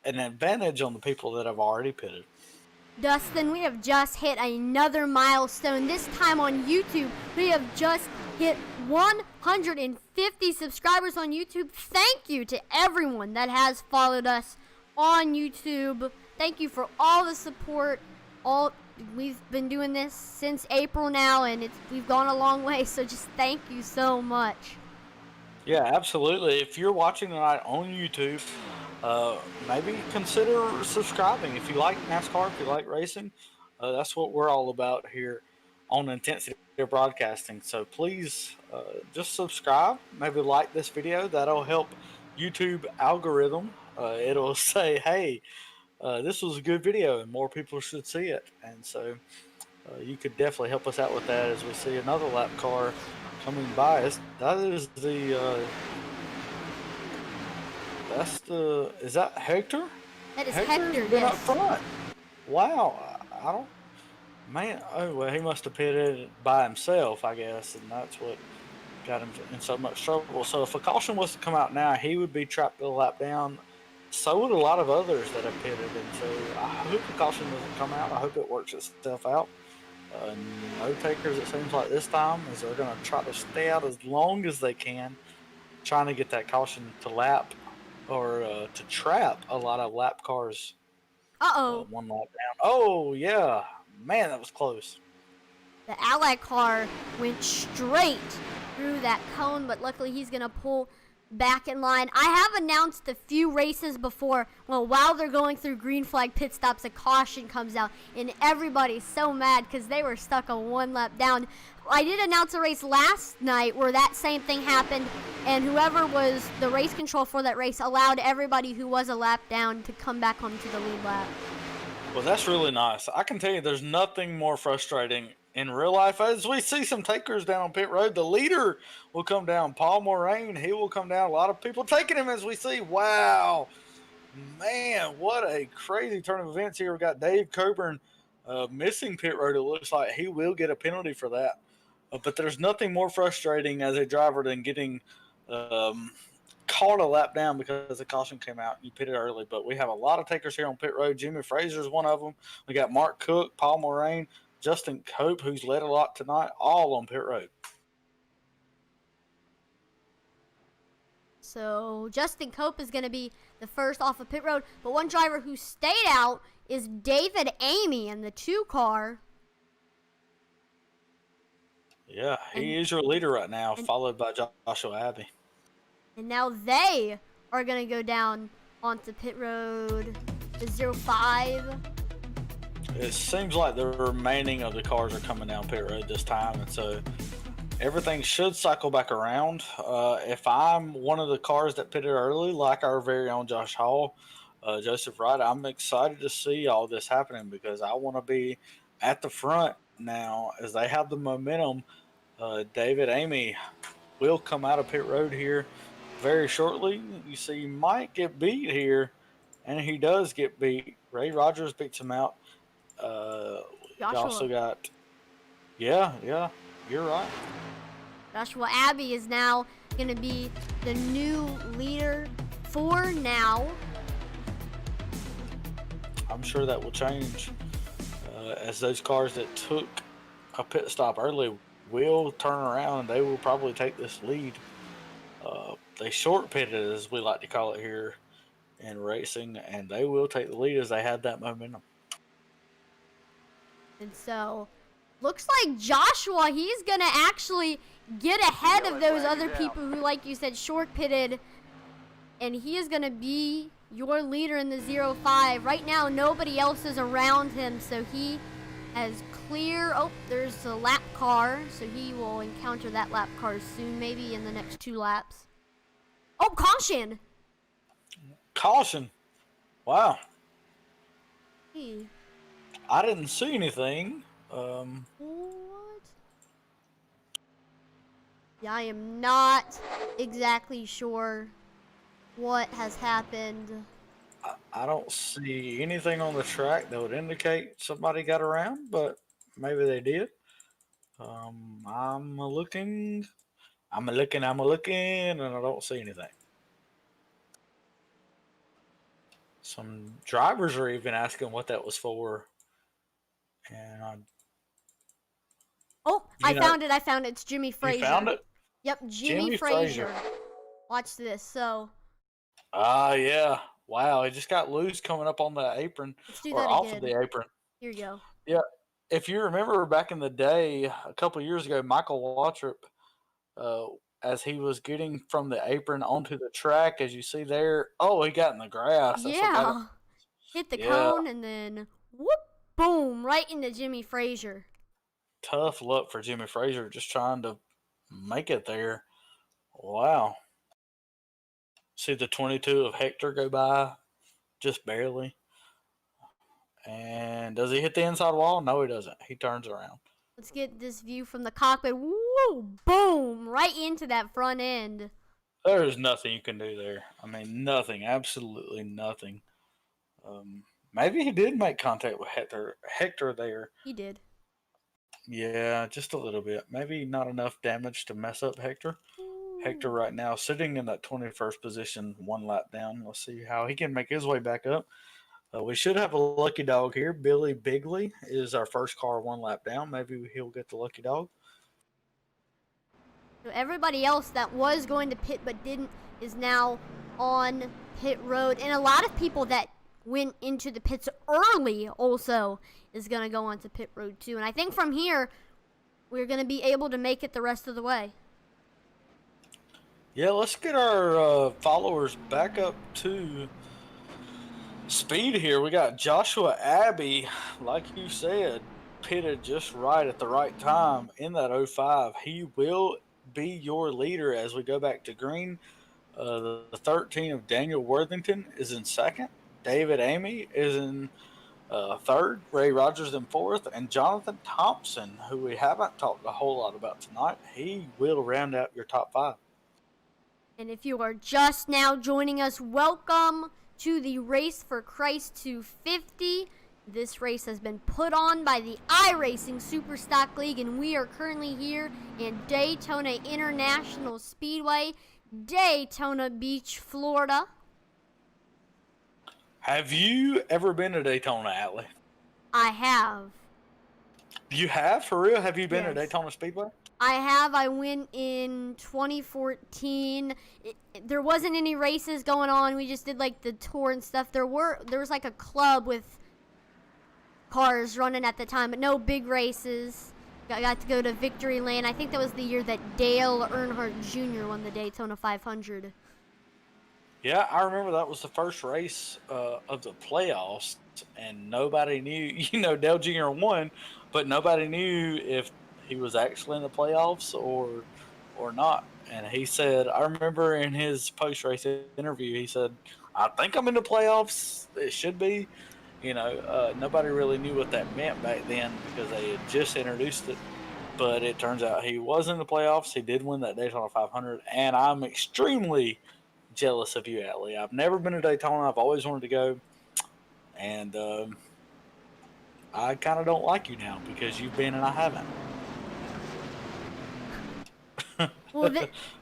an advantage on the people that have already pitted. Dustin, we have just hit another milestone. This time on YouTube, we have just hit 150 subscribers on YouTube. Thank you to everyone that has followed us on YouTube. Thank you for all the support. We've been doing this since April now, and we've gone a long way, so just thank you so much. Yeah, absolutely. If you're watching tonight on YouTube, maybe consider subscribing. If you like NASCAR, if you like racing, that's what we're all about here on Intensity Broadcasting. So please just subscribe. Maybe like this video. That'll help YouTube algorithm. It'll say, hey, this was a good video and more people should see it. And so you could definitely help us out with that as we see another lap car coming by us. That is is that Hector? That is Hector, been up yes. front. Wow. Oh, well, he must have pitted by himself, I guess, and that's what got him in so much trouble. So if a caution was to come out now, he would be trapped a lap down. So would a lot of others that have pitted, and so I hope the caution doesn't come out. I hope it works itself out. No takers, it seems like this time, as they're going to try to stay out as long as they can, trying to get that caution to lap or to trap a lot of lap cars. One lap down. Oh, yeah. Man, that was close. The Ally car went straight through that cone, but luckily he's going to pull back in line. I have announced a few races before. Well, while they're going through green flag pit stops, a caution comes out, and everybody's so mad because they were stuck on one lap down. I did announce a race last night where that same thing happened, and whoever was the race control for that race allowed everybody who was a lap down to come back onto the lead lap. Well, that's really nice. I can tell you there's nothing more frustrating in real life. As we see some takers down on pit road, the leader will come down. Paul Moraine, he will come down. A lot of people taking him as we see. Wow. Man, what a crazy turn of events here. We've got Dave Coburn missing pit road. It looks like he will get a penalty for that. But there's nothing more frustrating as a driver than getting caught a lap down because the caution came out and you pitted early. But we have a lot of takers here on pit road. Jimmy Fraser is one of them. We got Mark Cook, Paul Moraine, Justin Cope, who's led a lot tonight, all on pit road. So Justin Cope is going to be the first off of pit road. But one driver who stayed out is David Amy in the 2 car. Yeah, he is your leader right now, followed by Joshua Abbey. And now they are going to go down onto pit road, the 05. It seems like the remaining of the cars are coming down pit road this time, and so everything should cycle back around. If I'm one of the cars that pitted early, like our very own Josh Hall, Joseph Wright, I'm excited to see all this happening because I want to be at the front now as they have the momentum. David Amy will come out of pit road here very shortly. You see, he might get beat here, and he does get beat. Ray Rogers beats him out. You also got, yeah, you're right. Joshua Abbey is now going to be the new leader for now. I'm sure that will change as those cars that took a pit stop early will turn around and they will probably take this lead. They short pitted, as we like to call it here in racing, and they will take the lead as they have that momentum. And so, looks like Joshua, he's going to actually get ahead of those other people who, like you said, short pitted. And he is going to be your leader in the 05. Right now, nobody else is around him, so he has clear. Oh, there's a lap car, so he will encounter that lap car soon, maybe in the next 2 laps. Oh, caution! Caution! Wow. Hey. I didn't see anything. What? Yeah, I am not exactly sure what has happened. I don't see anything on the track that would indicate somebody got around, but maybe they did. I'm looking, I'm looking, and I don't see anything. Some drivers are even asking what that was for, and Oh, I found it. I found it. It's Jimmy Frazier. You found it? Yep, Jimmy Frazier. Watch this. So. Yeah. Wow, he just got loose coming up on the apron or off of the apron. Here you go. Yeah. If you remember back in the day, a couple of years ago, Michael Waltrip, as he was getting from the apron onto the track, as you see there, he got in the grass. Yeah. Hit the cone and then whoop, boom, right into Jimmy Frazier. Tough luck for Jimmy Frazier just trying to make it there. Wow. See the 22 of Hector go by just barely. And does he hit the inside wall? No, he doesn't. He turns around. Let's get this view from the cockpit. Woo! Boom! Right into that front end. There's nothing you can do there. I mean, nothing. Absolutely nothing. Maybe he did make contact with Hector there. He did. Yeah, just a little bit. Maybe not enough damage to mess up Hector. Hector right now sitting in that 21st position, one lap down. Let's see how he can make his way back up. We should have a lucky dog here. Billy Bigley is our first car one lap down. Maybe he'll get the lucky dog. So everybody else that was going to pit but didn't is now on pit road. And a lot of people that went into the pits early also is going to go onto pit road too. And I think from here, we're going to be able to make it the rest of the way. Yeah, let's get our followers back up to speed here. We got Joshua Abbey, like you said, pitted just right at the right time in that 05. He will be your leader as we go back to green. The 13 of Daniel Worthington is in second. David Amy is in third. Ray Rogers in fourth. And Jonathan Thompson, who we haven't talked a whole lot about tonight, he will round out your top 5. And if you are just now joining us, welcome to the Race for Christ 250. This race has been put on by the iRacing Superstock League, and we are currently here in Daytona International Speedway, Daytona Beach, Florida. Have you ever been to Daytona, Atlee? I have. You have? For real? Have you been to Yes. Daytona Speedway? I have. I went in 2014. There wasn't any races going on. We just did like the tour and stuff. There was like a club with cars running at the time, but no big races. I got to go to Victory Lane. I think that was the year that Dale Earnhardt Jr. won the Daytona 500. Yeah, I remember that was the first race of the playoffs, and nobody knew. You know, Dale Jr. won, but nobody knew if he was actually in the playoffs or not. And he said, I remember in his post-race interview, he said, I think I'm in the playoffs. It should be. You know, nobody really knew what that meant back then because they had just introduced it. But it turns out he was in the playoffs. He did win that Daytona 500. And I'm extremely jealous of you, Atlee. I've never been to Daytona. I've always wanted to go. And I kind of don't like you now because you've been and I haven't. Well,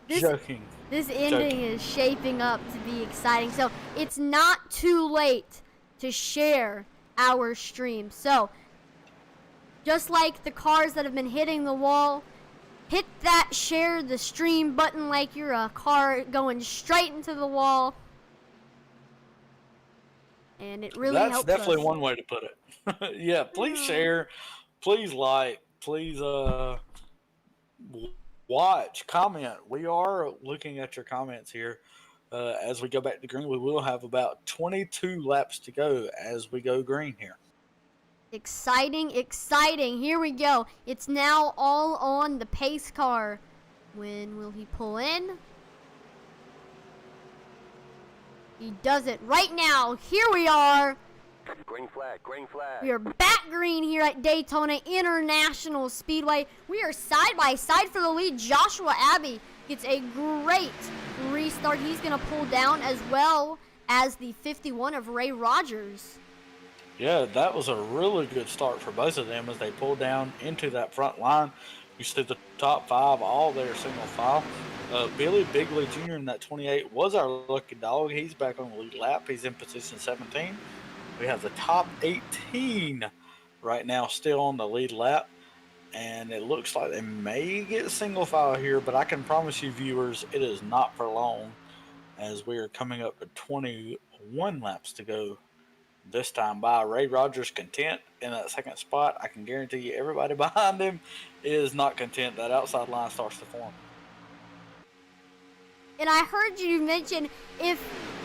Joking. This ending is shaping up to be exciting. So it's not too late to share our stream. So just like the cars that have been hitting the wall, hit that share the stream button like you're a car going straight into the wall. And it really helps us. That's definitely one way to put it. Yeah, please share, please like, please watch, comment. We are looking at your comments here. As we go back to green, we will have about 22 laps to go as we go green here. Exciting, exciting. Here we go. It's now all on the pace car. When will he pull in? He does it right now. Here we are. Green flag, green flag. We are back green here at Daytona International Speedway. We are side by side for the lead. Joshua Abbey gets a great restart. He's going to pull down as well as the 51 of Ray Rogers. Yeah, that was a really good start for both of them as they pulled down into that front line. You see the top 5 all there single file. Billy Bigley Jr. in that 28 was our lucky dog. He's back on the lead lap. He's in position 17. We have the top 18 right now still on the lead lap. And it looks like they may get single file here, but I can promise you, viewers, it is not for long as we are coming up to 21 laps to go this time by. Ray Rogers content in that second spot. I can guarantee you everybody behind him is not content. That outside line starts to form. And I heard you mention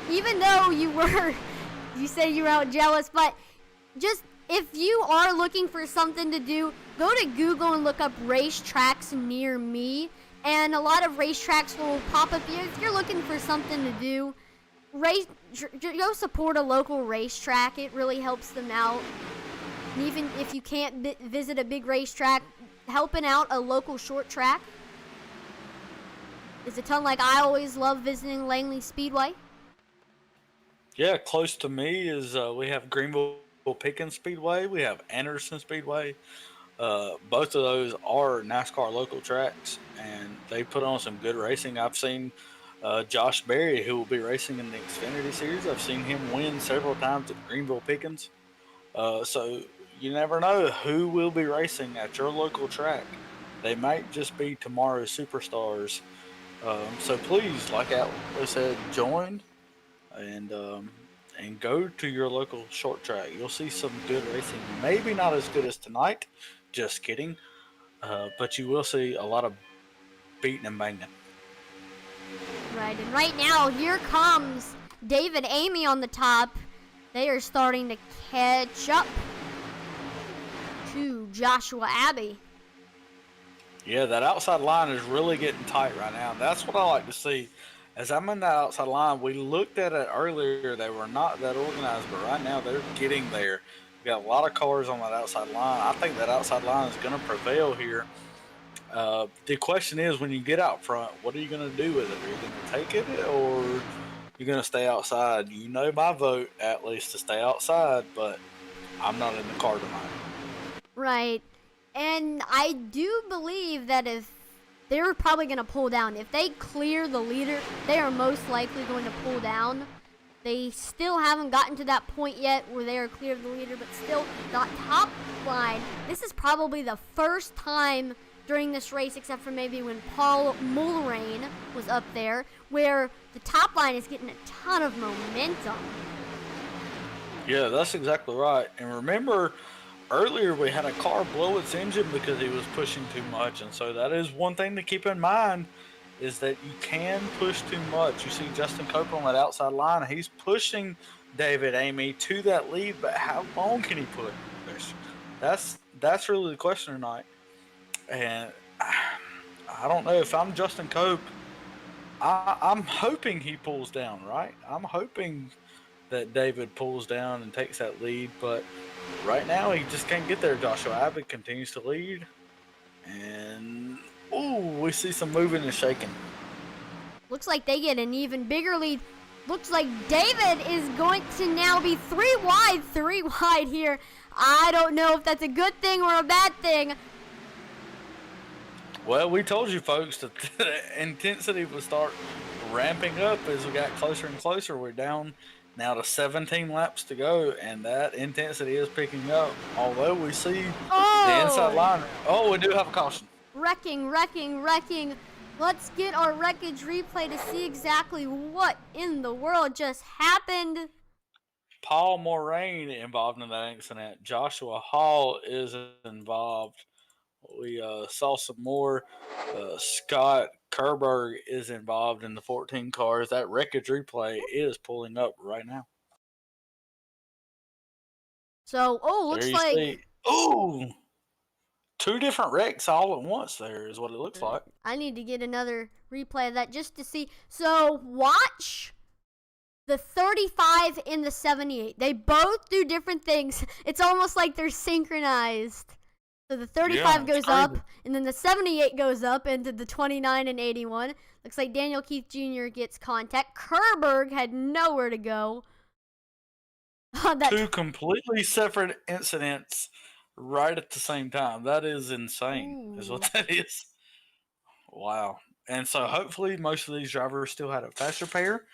even though you said you were out jealous, but just if you are looking for something to do, go to Google and look up racetracks near me. And a lot of racetracks will pop up here. If you're looking for something to do, go support a local racetrack. It really helps them out. And even if you can't visit a big racetrack, helping out a local short track is a ton. Like, I always love visiting Langley Speedway. Yeah, close to me is we have Greenville Pickens Speedway. We have Anderson Speedway. Both of those are NASCAR local tracks, and they put on some good racing. I've seen Josh Berry, who will be racing in the Xfinity Series. I've seen him win several times at Greenville Pickens. So you never know who will be racing at your local track. They might just be tomorrow's superstars. So please, like I said, join and go to your local short track. You'll see some good racing. Maybe not as good as tonight. Just kidding. But you will see a lot of beating and banging. Right, and right now, here comes David Amy on the top. They are starting to catch up to Joshua Abbey. Yeah, that outside line is really getting tight right now. That's what I like to see. As I'm in that outside line, we looked at it earlier. They were not that organized, but right now they're getting there. We got a lot of cars on that outside line. I think that outside line is going to prevail here. The question is, when you get out front, what are you going to do with it? Are you going to take it, or you're going to stay outside? You know my vote, at least, to stay outside, but I'm not in the car tonight. Right. And I do believe that if they're probably going to pull down, if they clear the leader, they are most likely going to pull down. They still haven't gotten to that point yet where they are clear of the leader, but still that top line. This is probably the first time during this race, except for maybe when Paul Mulrain was up there, where the top line is getting a ton of momentum. Yeah, that's exactly right. And remember, earlier we had a car blow its engine because he was pushing too much, and so that is one thing to keep in mind, is that you can push too much. You see Justin Coburn on that outside line, he's pushing David Amy to that lead, but how long can he push? That's really the question tonight. And I don't know, if I'm Justin Cope, I'm hoping he pulls down, right? I'm hoping that David pulls down and takes that lead, but right now he just can't get there. Joshua Abbott continues to lead, and we see some moving and shaking. Looks like they get an even bigger lead. Looks like David is going to now be three wide here. I don't know if that's a good thing or a bad thing. Well, we told you folks that the intensity would start ramping up as we got closer and closer. We're down now to 17 laps to go, and that intensity is picking up. Although we see the inside line. Oh, we do have a caution. Wrecking. Let's get our wreckage replay to see exactly what in the world just happened. Paul Moraine involved in that accident. Joshua Hall is involved. We saw some more. Scott Kerberg is involved in the 14 cars. That wreckage replay is pulling up right now. So, looks like... Two different wrecks all at once there is what it looks like. I need to get another replay of that just to see. So, watch the 35 and the 78. They both do different things. It's almost like they're synchronized. So the 35 Yeah, goes it's up, crazy. and then the 78 goes up into the 29 and 81. Looks like Daniel Keith Jr. gets contact. Coburn had nowhere to go. Two completely separate incidents right at the same time. That is insane, is Ooh. what that is. Wow. And so hopefully most of these drivers still had a faster pair.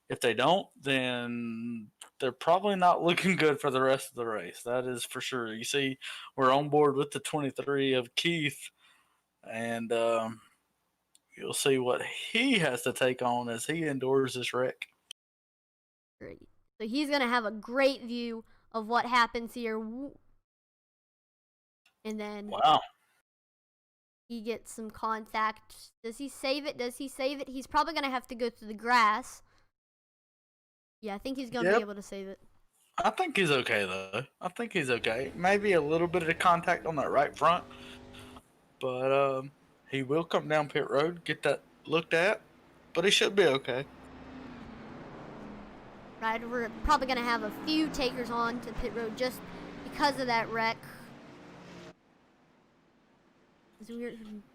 If they don't, then they're probably not looking good for the rest of the race. That is for sure. You see, we're on board with the 23 of Keith, and you'll see what he has to take on as he endures this wreck. Great. So he's going to have a great view of what happens here. And then Wow. he gets some contact. Does he save it? Does he save it? He's probably going to have to go through the grass. Yeah, I think he's going to be able to save it. I think he's okay, though. I think he's okay. Maybe a little bit of contact on that right front. But he will come down pit road, get that looked at. But he should be okay. Right, we're probably going to have a few takers on to pit road just because of that wreck. As we're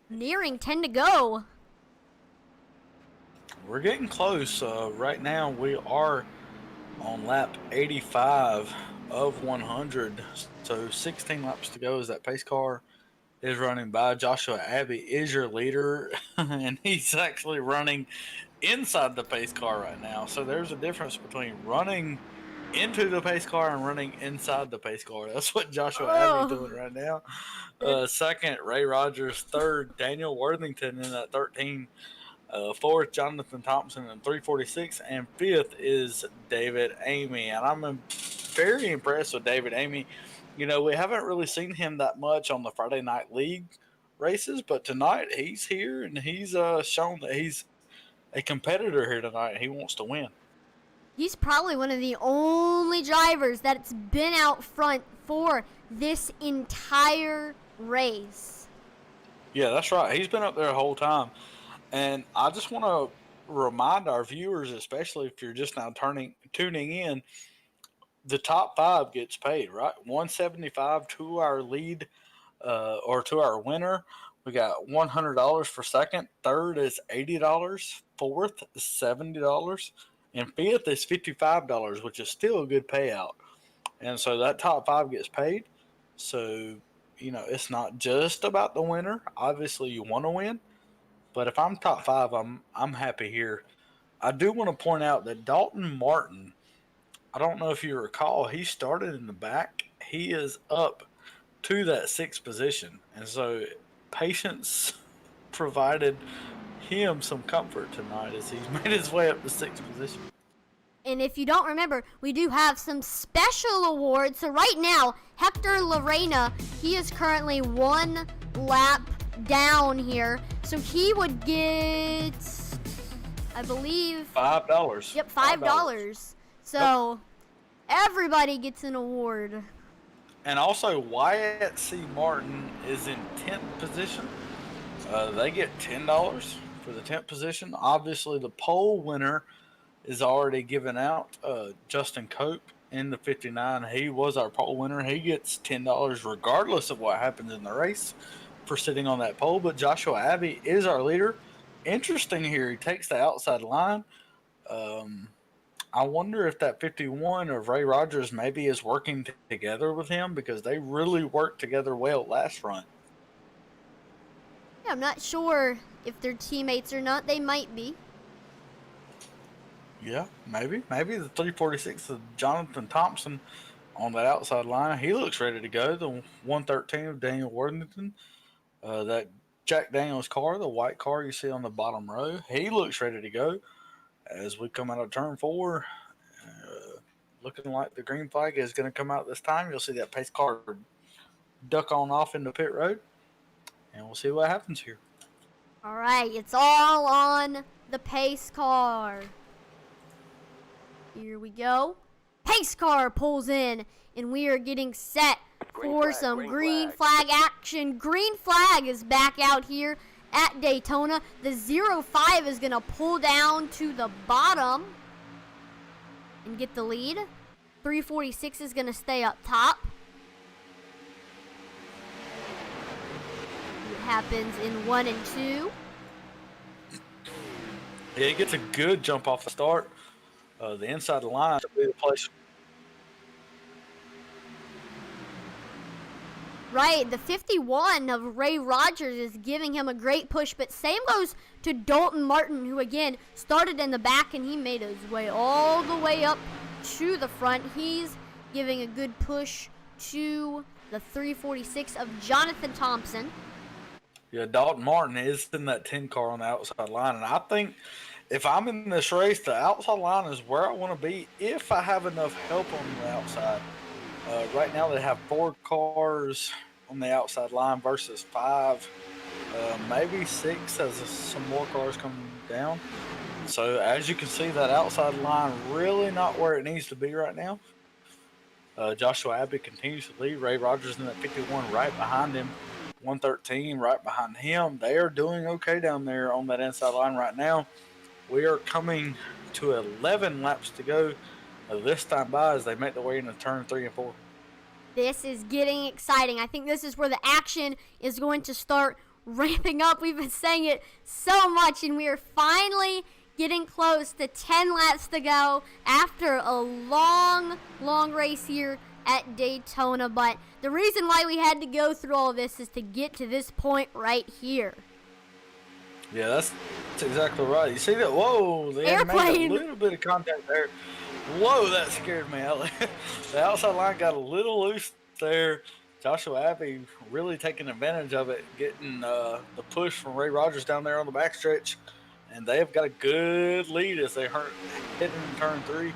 nearing 10 to go. We're getting close. Right now, we are on lap 85 of 100. So 16 laps to go as that pace car is running by. Joshua Abbey is your leader, and he's actually running inside the pace car right now. So there's a difference between running into the pace car and running inside the pace car. That's what Joshua Abbey's doing right now. Second, Ray Rogers. Third, Daniel Worthington in that 13. Fourth, Jonathan Thompson in 346. And fifth is David Amy. And I'm very impressed with David Amy. You know, we haven't really seen him that much on the Friday Night League races, but tonight he's here and he's shown that he's a competitor here tonight. He wants to win. He's probably one of the only drivers that's been out front for this entire race. Yeah, that's right. He's been up there the whole time. And I just want to remind our viewers, especially if you're just now tuning in, the top five gets paid, right? $175 to our lead or to our winner. We got $100 for second. Third is $80. Fourth is $70. And fifth is $55, which is still a good payout. And so that top five gets paid. So, you know, it's not just about the winner. Obviously, you want to win. But if I'm top five, I'm happy here. I do want to point out that Dalton Martin, I don't know if you recall, he started in the back. He is up to that sixth position. And so patience provided him some comfort tonight as he's made his way up to sixth position. And if you don't remember, we do have some special awards. So right now, Hector Lorena, he is currently one lap down here. So he would get, I believe, $5. Yep, $5. So everybody gets an award. And also, Wyatt C. Martin is in 10th position. They get $10 for the 10th position. Obviously, the pole winner is already given out. Justin Cope in the 59. He was our pole winner. He gets $10 regardless of what happens in the race for sitting on that pole. But Joshua Abbey is our leader. Interesting here. He takes the outside line. I wonder if that 51 of Ray Rogers maybe is working together with him because they really worked together well last run. Yeah, I'm not sure if they're teammates or not. They might be. Yeah, maybe. Maybe the 346 of Jonathan Thompson on that outside line. He looks ready to go. The 113 of Daniel Worthington. That Jack Daniels car, the white car you see on the bottom row, he looks ready to go. As we come out of turn 4, looking like the green flag is going to come out this time. You'll see that pace car duck on off into pit road, and we'll see what happens here. All right, it's all on the pace car. Here we go. Pace car pulls in, and we are getting set for some green flag action. Green flag is back out here at Daytona. The 05 is going to pull down to the bottom and get the lead. 346 is going to stay up top. happens in 1 and 2. Yeah, he gets a good jump off the start. The inside of the line should be the place. Right, the 51 of Ray Rogers is giving him a great push, but same goes to Dalton Martin, who again started in the back and he made his way all the way up to the front. He's giving a good push to the 346 of Jonathan Thompson. Yeah, Dalton Martin is in that 10 car on the outside line, and I think if I'm in this race, the outside line is where I want to be if I have enough help on the outside. Right now they have 4 cars on the outside line versus 5, maybe 6 as some more cars come down. So as you can see, that outside line really not where it needs to be right now. Joshua Abbey continues to lead. Ray Rogers in that 51 right behind him. 113 right behind him. They are doing okay down there on that inside line right now. We are coming to 11 laps to go this time by as they make their way into turn 3 and 4. This is getting exciting. I think this is where the action is going to start ramping up. We've been saying it so much, and we are finally getting close to 10 laps to go after a long race here at Daytona. But the reason why we had to go through all of this is to get to this point right here. Yeah, that's exactly right. You see that? Whoa, they Airplane. made a little bit of contact there. Whoa, that scared me. The outside line got a little loose there. Joshua Abbey really taking advantage of it, getting the push from Ray Rogers down there on the backstretch. And they have got a good lead as they hit in turn 3.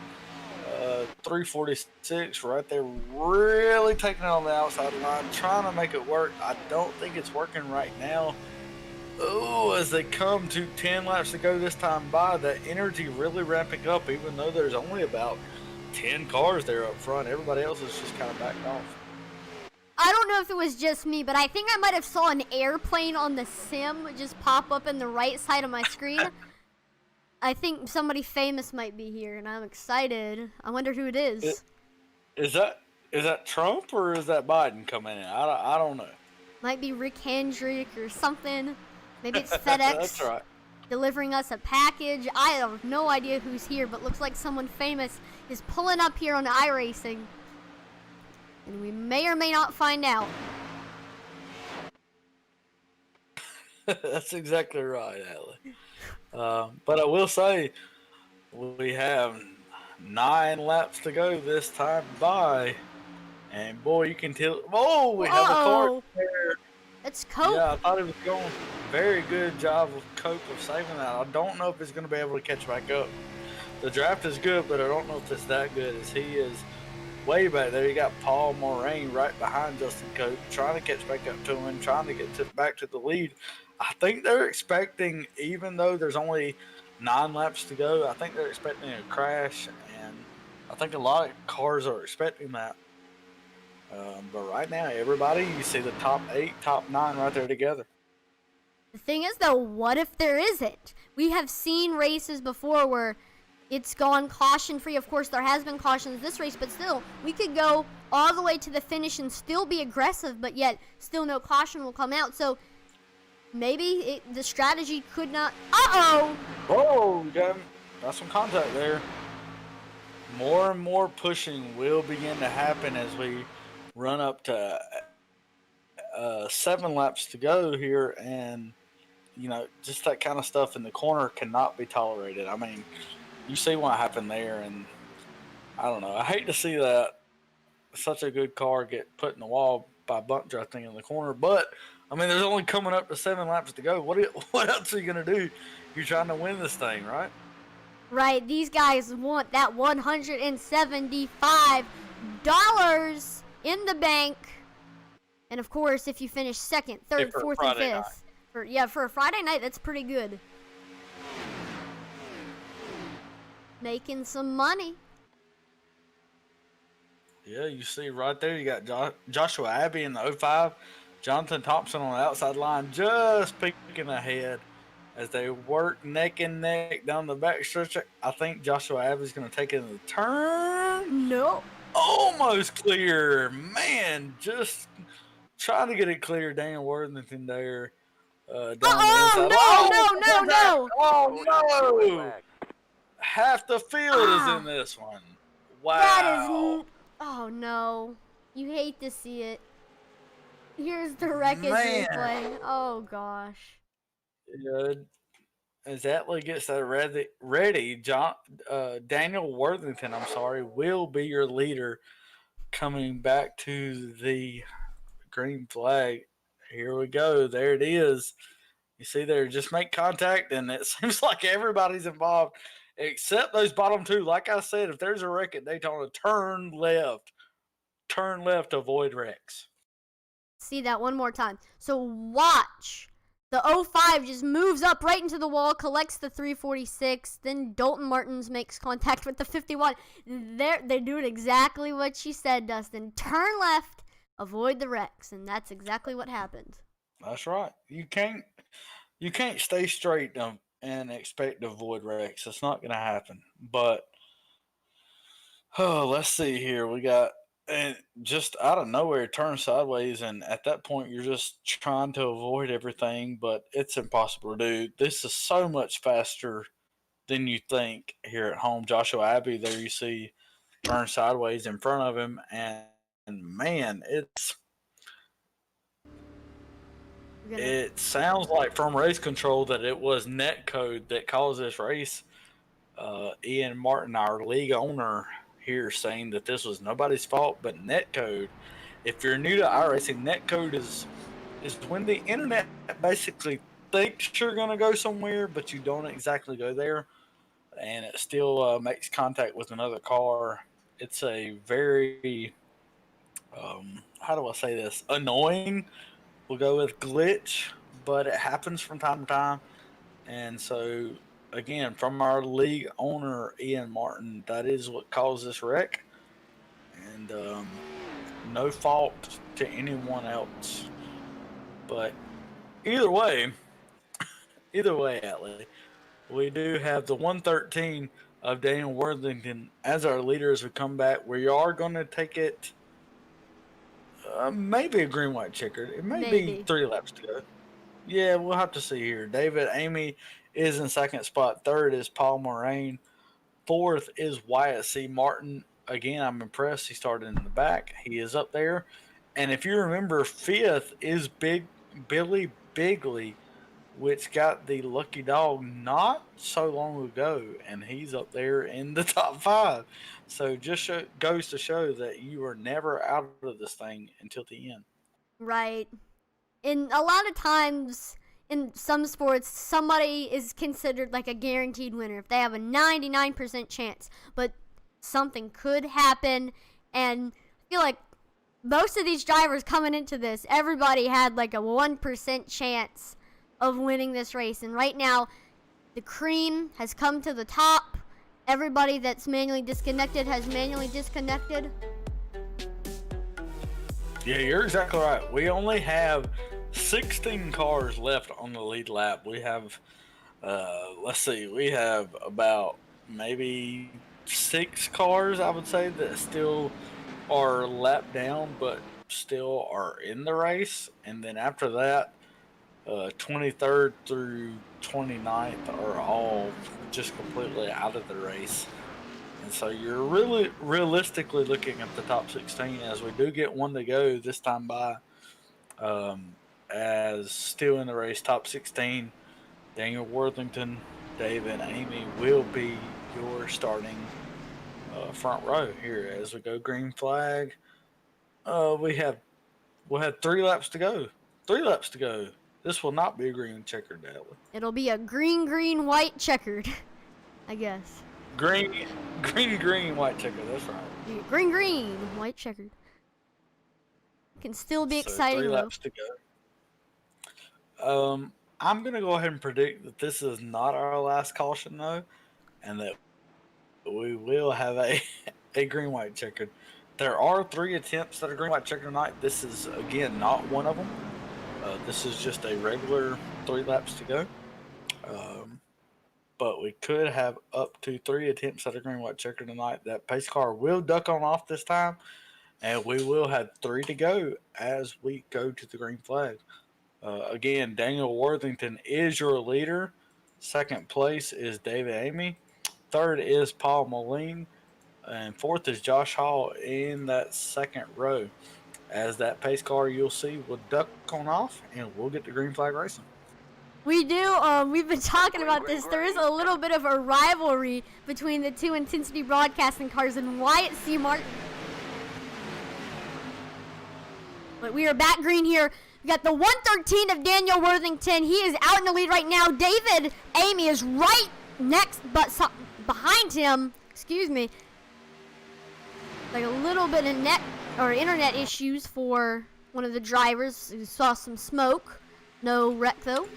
346 right there, really taking it on the outside line, trying to make it work. I don't think it's working right now. Oh, as they come to 10 laps to go this time by, that energy really ramping up, even though there's only about 10 cars there up front. Everybody else is just kind of backed off. I don't know if it was just me, but I think I might have saw an airplane on the sim just pop up in the right side of my screen. I think somebody famous might be here, and I'm excited. I wonder who it is. Is that Trump or is that Biden coming in? I don't know. Might be Rick Hendrick or something. Maybe it's FedEx. That's right. Delivering us a package. I have no idea who's here, but looks like someone famous is pulling up here on iRacing. And we may or may not find out. That's exactly right, Allie. But I will say, we have 9 laps to go this time by. And boy, you can tell. Oh, we have a car there. It's Cope. Yeah, I thought he was going. Very good job of Cope of saving that. I don't know if he's going to be able to catch back up. The draft is good, but I don't know if it's that good as he is way back there. You got Paul Moraine right behind Justin Cope, trying to catch back up to him, trying to get back to the lead. I think they're expecting, even though there's only 9 laps to go, I think they're expecting a crash, and I think a lot of cars are expecting that. But right now, everybody, you see the top 8, top 9 right there together. The thing is, though, what if there isn't? We have seen races before where it's gone caution-free. Of course, there has been cautions this race, but still, we could go all the way to the finish and still be aggressive, but yet still no caution will come out. So maybe the strategy could not... Uh-oh! Oh, got some contact there. More and more pushing will begin to happen as we run up to 7 laps to go here, and you know, just that kind of stuff in the corner cannot be tolerated. I mean, you see what happened there, and I don't know. I hate to see that such a good car get put in the wall by bump drafting in the corner, but I mean, there's only coming up to 7 laps to go. What else are you gonna do? You're trying to win this thing, right? Right. These guys want that $175 in the bank. And of course, if you finish second, third, fourth, and fifth. For a Friday night, that's pretty good. Making some money. Yeah, you see right there, you got Joshua Abbey in the 05. Jonathan Thompson on the outside line just peeking ahead as they work neck and neck down the backstretch. I think Joshua Abbey's going to take it in the turn. No. Almost clear. Man, just trying to get it clear. Daniel Worthington there. down the inside. No. Oh, Green no! flag. Half the field is in this one. Wow. That is. Oh, no. You hate to see it. Here's the wreckage Man. replay. Oh, gosh. Yeah, as Atlee gets that ready, Daniel Worthington, will be your leader coming back to the green flag. Here we go. There it is. You see there, just make contact, and it seems like everybody's involved except those bottom two. Like I said, if there's a wreck at Daytona, turn left. Turn left to avoid wrecks. See that one more time. So watch. The 05 just moves up right into the wall, collects the 346. Then Dalton Martins makes contact with the 51. They're doing exactly what she said, Dustin. Turn left, avoid the wrecks, and that's exactly what happened. That's right. You can't stay straight and expect to avoid wrecks. It's not going to happen. But let's see here. We got and just out of nowhere turn sideways, and at that point you're just trying to avoid everything, but it's impossible to do. This is so much faster than you think here at home. Joshua Abbey, there you see turn sideways in front of him, and man, it sounds like from race control that it was netcode that caused this race. Ian Martin, our league owner here, saying that this was nobody's fault but netcode. If you're new to iRacing, netcode is when the internet basically thinks you're going to go somewhere, but you don't exactly go there, and it still makes contact with another car. It's a very, how do I say this? Annoying. We'll go with glitch, but it happens from time to time. And so, again, from our league owner, Ian Martin, that is what caused this wreck. And no fault to anyone else. But either way, Atlee, we do have the 113 of Daniel Worthington as our leader as we come back. We are going to take it maybe a green-white checkered. It may be 3 laps to go. Yeah, we'll have to see here. David Amy is in second spot. Third is Paul Moraine. Fourth is Wyatt C. Martin. Again, I'm impressed. He started in the back. He is up there. And if you remember, fifth is Billy Bigley, which got the lucky dog not so long ago, and he's up there in the top 5. So just goes to show that you are never out of this thing until the end. Right. And a lot of times in some sports, somebody is considered like a guaranteed winner if they have a 99% chance. But something could happen, and I feel like most of these drivers coming into this, everybody had like a 1% chance of winning this race. And right now, the cream has come to the top. Everybody that's manually disconnected has manually disconnected. Yeah, you're exactly right. We only have 16 cars left on the lead lap. We have, we have about maybe 6 cars, I would say, that still are lapped down, but still are in the race. And then after that, 23rd through 29th are all just completely out of the race. And so you're really realistically looking at the top 16 as we do get one to go this time by. As still in the race, top 16, Daniel Worthington, David, Amy will be your starting front row here as we go green flag. We'll have 3 laps to go. 3 laps to go. This will not be a green checkered, Atlee. It'll be a green, white checkered, I guess. Green, white checkered. That's right. Yeah, green, white checkered. Can still be exciting, 3 though. laps to go. I'm gonna go ahead and predict that this is not our last caution, though, and that we will have a green, white checkered. There are 3 attempts that are green, white checkered tonight. This is again not one of them. This is just a regular 3 laps to go. But we could have up to 3 attempts at a green, white checker tonight. That pace car will duck on off this time, and we will have 3 to go as we go to the green flag. Again, Daniel Worthington is your leader. Second place is David Amy. Third is Paul Moline. And fourth is Josh Hall in that second row. As that pace car you'll see will duck on off, and we'll get the green flag racing. We do. We've been talking about this. There is a little bit of a rivalry between the two Intensity Broadcasting cars and Wyatt C. Martin. But we are back green here. We got the 113 of Daniel Worthington. He is out in the lead right now. David Amy is right next, but behind him. Excuse me. Like a little bit of internet issues for one of the drivers. We saw some smoke. No wreck though.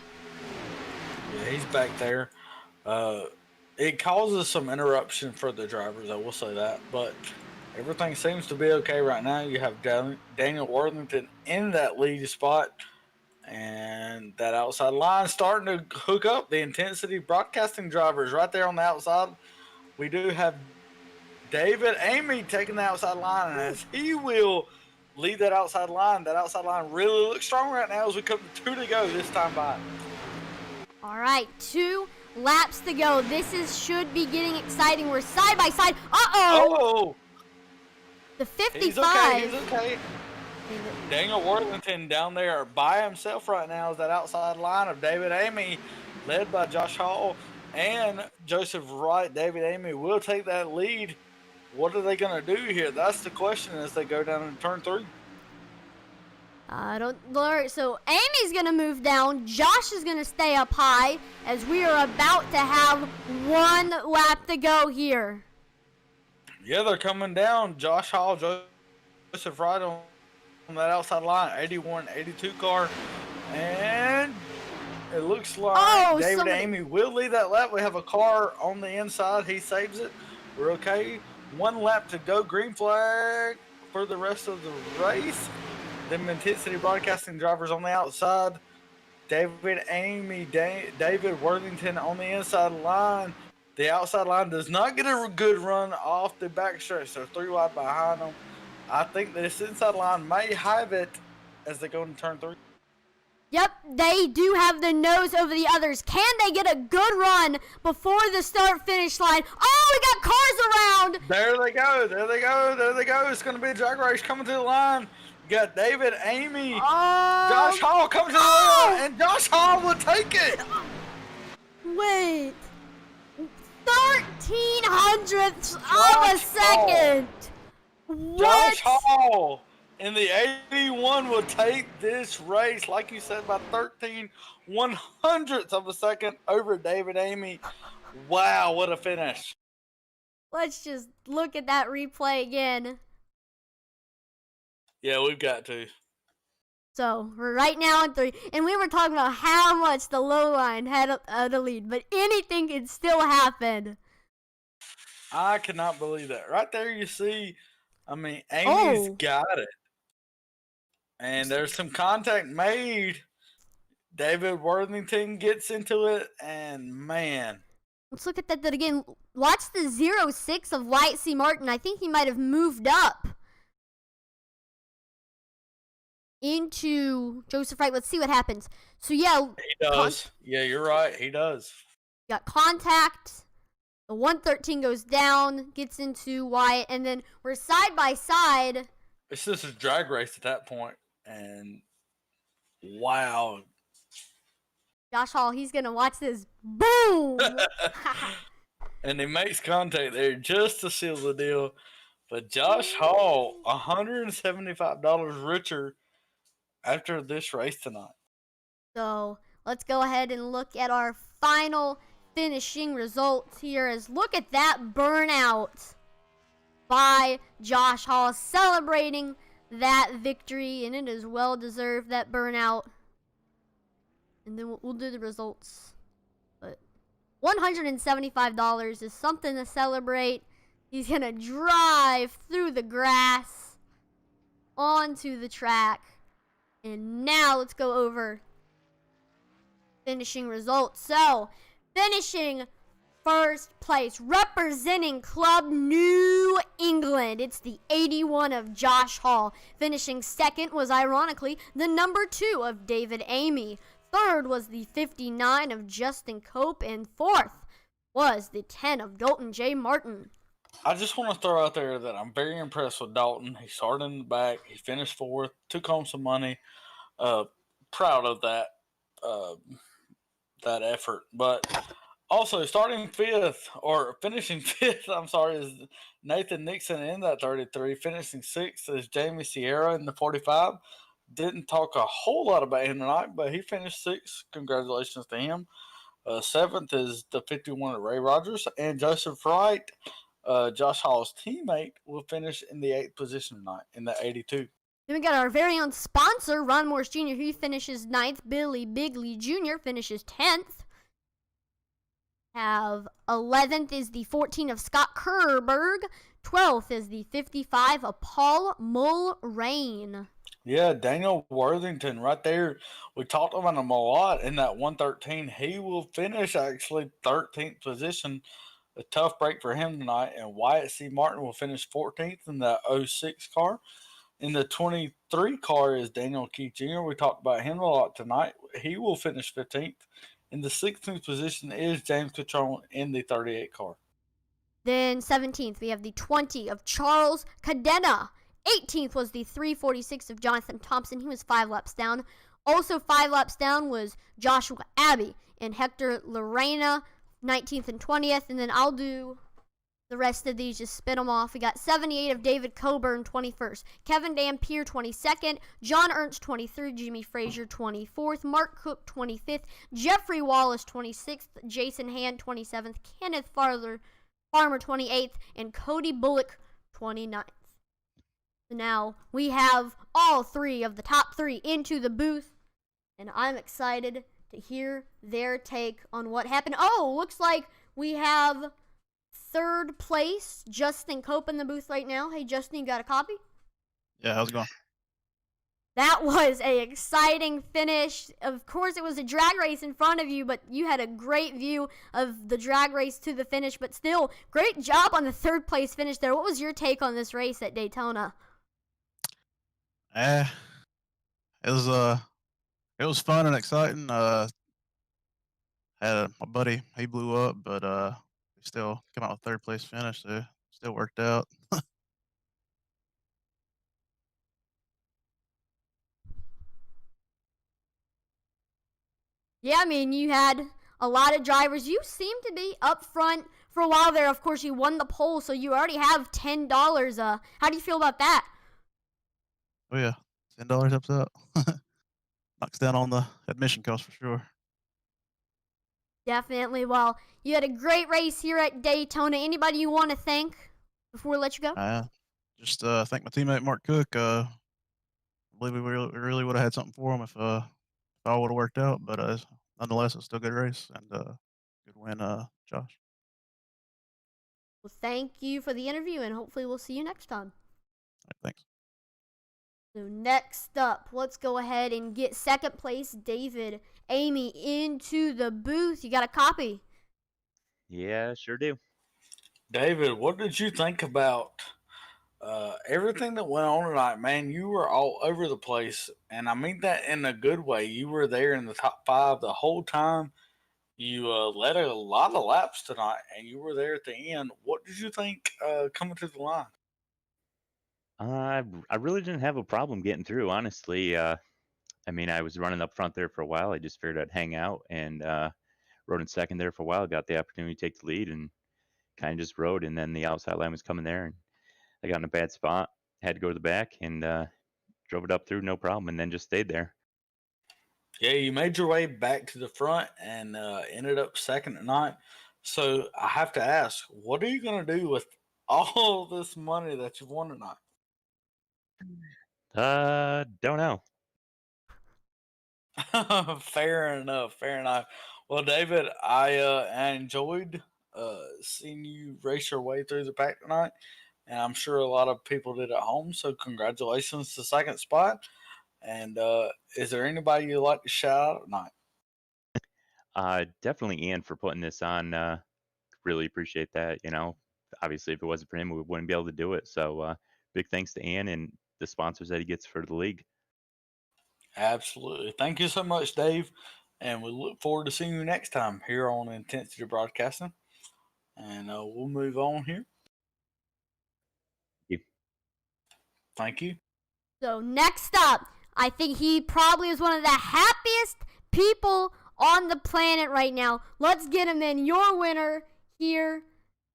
Yeah, he's back there. It causes some interruption for the drivers, I will say that. But everything seems to be okay right now. You have Daniel Worthington in that lead spot. And that outside line starting to hook up the Intensity Broadcasting drivers right there on the outside. We do have David Amy taking the outside line. And as he will lead that outside line really looks strong right now as we come to 2 to go this time by. All right, 2 laps to go. This should be getting exciting. We're side by side. Oh! The 55. He's okay. Daniel Worthington down there by himself right now is that outside line of David Amy, led by Josh Hall and Joseph Wright. David Amy will take that lead. What are they going to do here? That's the question as they go down in turn 3. I don't know. So Amy's going to move down. Josh is going to stay up high as we are about to have 1 lap to go here. Yeah, they're coming down. Josh Hall, Joseph Wright on that outside line, 81-82 car. And it looks like David Amy will lead that lap. We have a car on the inside. He saves it. We're okay. 1 lap to go. Green flag for the rest of the race. Them Intensity Broadcasting drivers on the outside. David Amy, David Worthington on the inside line. The outside line does not get a good run off the backstretch. So 3 wide behind them. I think this inside line may have it as they go into turn 3. Yep, they do have the nose over the others. Can they get a good run before the start-finish line? Oh, we got cars around. There they go. There they go. There they go. It's going to be a drag race coming to the line. You got David Amy. Josh Hall coming to the line, and Josh Hall will take it. Wait. 1/1300ths of a second. What? Josh Hall in the 81 will take this race, like you said, by 13/100ths of a second over David Amy. Wow, what a finish. Let's just look at that replay again. Yeah, we've got to. So, we're right now in 3. And we were talking about how much the low line had a lead. But anything can still happen. I cannot believe that. Right there you see, I mean, Amy's got it. And there's some contact made. David Worthington gets into it. And, man. Let's look at that again. Watch the 06 of Wyatt C. Martin. I think he might have moved up into Joseph Wright. Let's see what happens. So, yeah. He does. Yeah, you're right. He does. Got contact. The 113 goes down, gets into Wyatt, and then we're side by side. It's just a drag race at that point. And, wow. Josh Hall, he's going to watch this. Boom! And he makes contact there just to seal the deal. But Josh Hall, $175 richer after this race tonight. So let's go ahead and look at our final finishing results here. Look at that burnout by Josh Hall, celebrating that victory, and it is well deserved, that burnout. And then we'll do the results. But $175 is something to celebrate. He's going to drive through the grass onto the track. And now let's go over finishing results. So, finishing first place, representing Club New England. It's the 81 of Josh Hall. Finishing second was, ironically, the number 2 of David Amy. Third was the 59 of Justin Cope, and fourth was the 10 of Dalton J. Martin. I just want to throw out there that I'm very impressed with Dalton. He started in the back. He finished fourth, took home some money. Proud of that that effort. But also starting fifth or finishing fifth, I'm sorry, is Nathan Nixon in that 33. Finishing sixth is Jamie Sierra in the 45. Didn't talk a whole lot about him tonight, but he finished sixth. Congratulations to him. Seventh is the 51 of Ray Rogers, and Joseph Wright, Josh Hall's teammate, will finish in the 8th position tonight in the 82. Then we got our very own sponsor, Ron Morris Jr., who finishes 9th. Billy Bigley Jr. finishes 10th. Have 11th is the 14 of Scott Kerberg. 12th is the 55 of Paul Mulrain. Yeah, Daniel Worthington right there. We talked about him a lot in that 113. He will finish actually 13th position. A tough break for him tonight. And Wyatt C. Martin will finish 14th in the 06 car. In the 23 car is Daniel Keith Jr. We talked about him a lot tonight. He will finish 15th. In the 16th position is James Catron in the 38 car. Then 17th, we have the 20 of Charles Cadena. 18th was the 346 of Jonathan Thompson. He was 5 laps down. Also 5 laps down was Joshua Abbey and Hector Lorena, 19th and 20th. And then I'll do the rest of these, just spit them off. We got 78 of David Coburn, 21st. Kevin Dampier, 22nd. John Ernst, 23rd. Jimmy Frazier, 24th. Mark Cook, 25th. Jeffrey Wallace, 26th. Jason Hand, 27th. Kenneth Farmer, 28th. And Cody Bullock, 29th. Now, we have all 3 of the top 3 into the booth, and I'm excited to hear their take on what happened. Oh, looks like we have 3rd place, Justin Cope, in the booth right now. Hey, Justin, you got a copy? Yeah, how's it going? That was an exciting finish. Of course, it was a drag race in front of you, but you had a great view of the drag race to the finish. But still, great job on the 3rd place finish there. What was your take on this race at Daytona? It was fun and exciting. Had my buddy, he blew up, but we still came out with 3rd place finish, so still worked out. Yeah, I mean, you had a lot of drivers. You seemed to be up front for a while there. Of course, you won the poll, so you already have $10. How do you feel about that? Oh yeah, $10 helps out. Knocks down on the admission cost for sure. Definitely. Well, you had a great race here at Daytona. Anybody you want to thank before we let you go? Just thank my teammate Mark Cook. I believe we really would have had something for him if all would have worked out. But nonetheless, it's still a good race and good win, Josh. Well, thank you for the interview, and hopefully we'll see you next time. All right, thanks. So next up, let's go ahead and get 2nd place David Amy into the booth. You got a copy? Yeah, sure do. David, what did you think about everything that went on tonight, man? You were all over the place, and I mean that in a good way. You were there in the top 5 the whole time. You led a lot of laps tonight, and you were there at the end. What did you think coming to the line? I really didn't have a problem getting through, honestly. I mean, I was running up front there for a while. I just figured I'd hang out and rode in 2nd there for a while. Got the opportunity to take the lead and kind of just rode. And then the outside line was coming there, and I got in a bad spot. Had to go to the back and drove it up through, no problem, and then just stayed there. Yeah, you made your way back to the front and ended up 2nd tonight. So I have to ask, what are you going to do with all this money that you've won tonight? Don't know. Fair enough. Well, David, I enjoyed seeing you race your way through the pack tonight, and I'm sure a lot of people did at home. So congratulations to 2nd spot. And is there anybody you'd like to shout out tonight? Definitely Ian for putting this on. Really appreciate that. You know, obviously, if it wasn't for him, we wouldn't be able to do it. So big thanks to Ian and the sponsors that he gets for the league. Absolutely. Thank you so much, Dave. And we look forward to seeing you next time here on Intensity Broadcasting. And we'll move on here. Thank you. So next up, I think he probably is one of the happiest people on the planet right now. Let's get him in. Your winner here,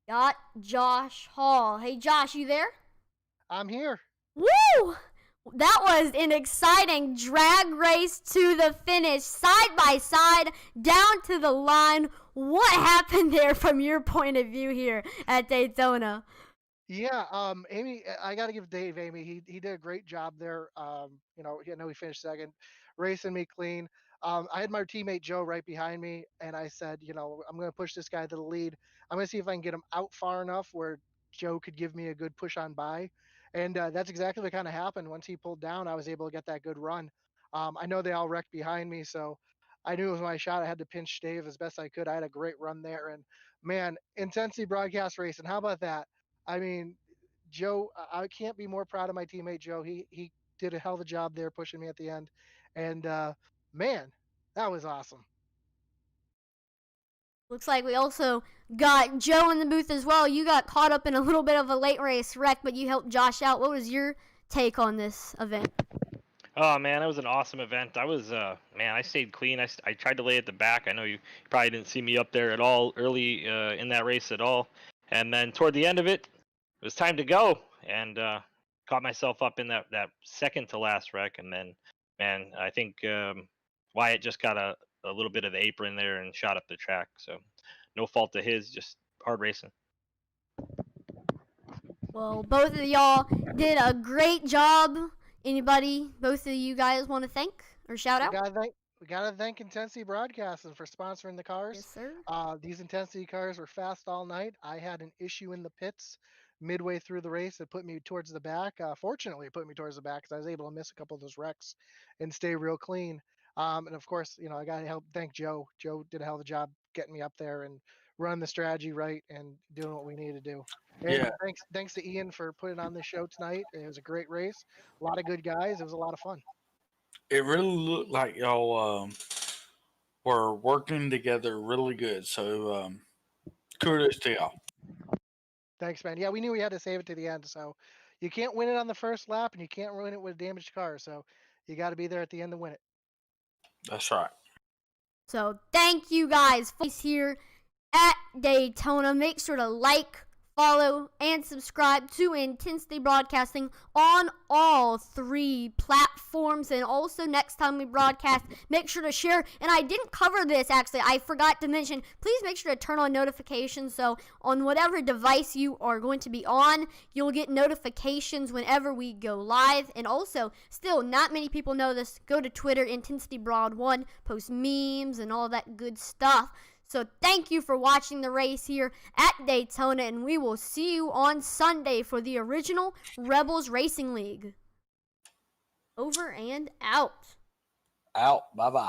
got Josh Hall. Hey, Josh, you there? I'm here. Woo! That was an exciting drag race to the finish, side by side, down to the line. What happened there from your point of view here at Daytona? Yeah, Amy, I got to give Dave Amy. He did a great job there. You know, I know he finished second, racing me clean. I had my teammate Joe right behind me, and I said, you know, I'm going to push this guy to the lead. I'm going to see if I can get him out far enough where Joe could give me a good push on by. And that's exactly what kind of happened. Once he pulled down, I was able to get that good run. I know they all wrecked behind me, so I knew it was my shot. I had to pinch Dave as best I could. I had a great run there, and man, intensity broadcast racing. How about that? I mean, Joe, I can't be more proud of my teammate Joe. He did a hell of a job there pushing me at the end, and man, that was awesome. Looks like we also got Joe in the booth as well. You got caught up in a little bit of a late race wreck, but you helped Josh out. What was your take on this event? Oh man, it was an awesome event. I was man, I stayed clean. I tried to lay at the back. I know you probably didn't see me up there at all early in that race at all. And then toward the end of it, it was time to go, and caught myself up in that second to last wreck. And then, man, I think Wyatt just got a little bit of the apron there and shot up the track. So no fault of his, just hard racing. Well, both of y'all did a great job. Anybody, both of you guys want to thank or shout out? We gotta thank Intensity Broadcasting for sponsoring the cars. Yes, sir. These Intensity cars were fast all night. I had an issue in the pits midway through the race that put me towards the back. Fortunately, it put me towards the back because I was able to miss a couple of those wrecks and stay real clean. And of course, you know, I gotta thank Joe. Joe did a hell of a job getting me up there and running the strategy right and doing what we needed to do. And Yeah. thanks to Ian for putting on this show tonight. It was a great race. A lot of good guys. It was a lot of fun. It really looked like y'all were working together really good. So kudos to y'all. Thanks, man. Yeah, we knew we had to save it to the end. So you can't win it on the first lap, and you can't ruin it with a damaged car. So you got to be there at the end to win it. That's right. So thank you guys for here at Daytona. Make sure to like, follow, and subscribe to Intensity Broadcasting on all 3 platforms. And also, next time we broadcast, make sure to share. And I didn't cover this, actually. I forgot to mention, please make sure to turn on notifications. So on whatever device you are going to be on, you'll get notifications whenever we go live. And also, still, not many people know this. Go to Twitter, Intensity Broad 1, post memes and all that good stuff. So thank you for watching the race here at Daytona, and we will see you on Sunday for the original Rebels Racing League. Over and out. Out. Bye-bye.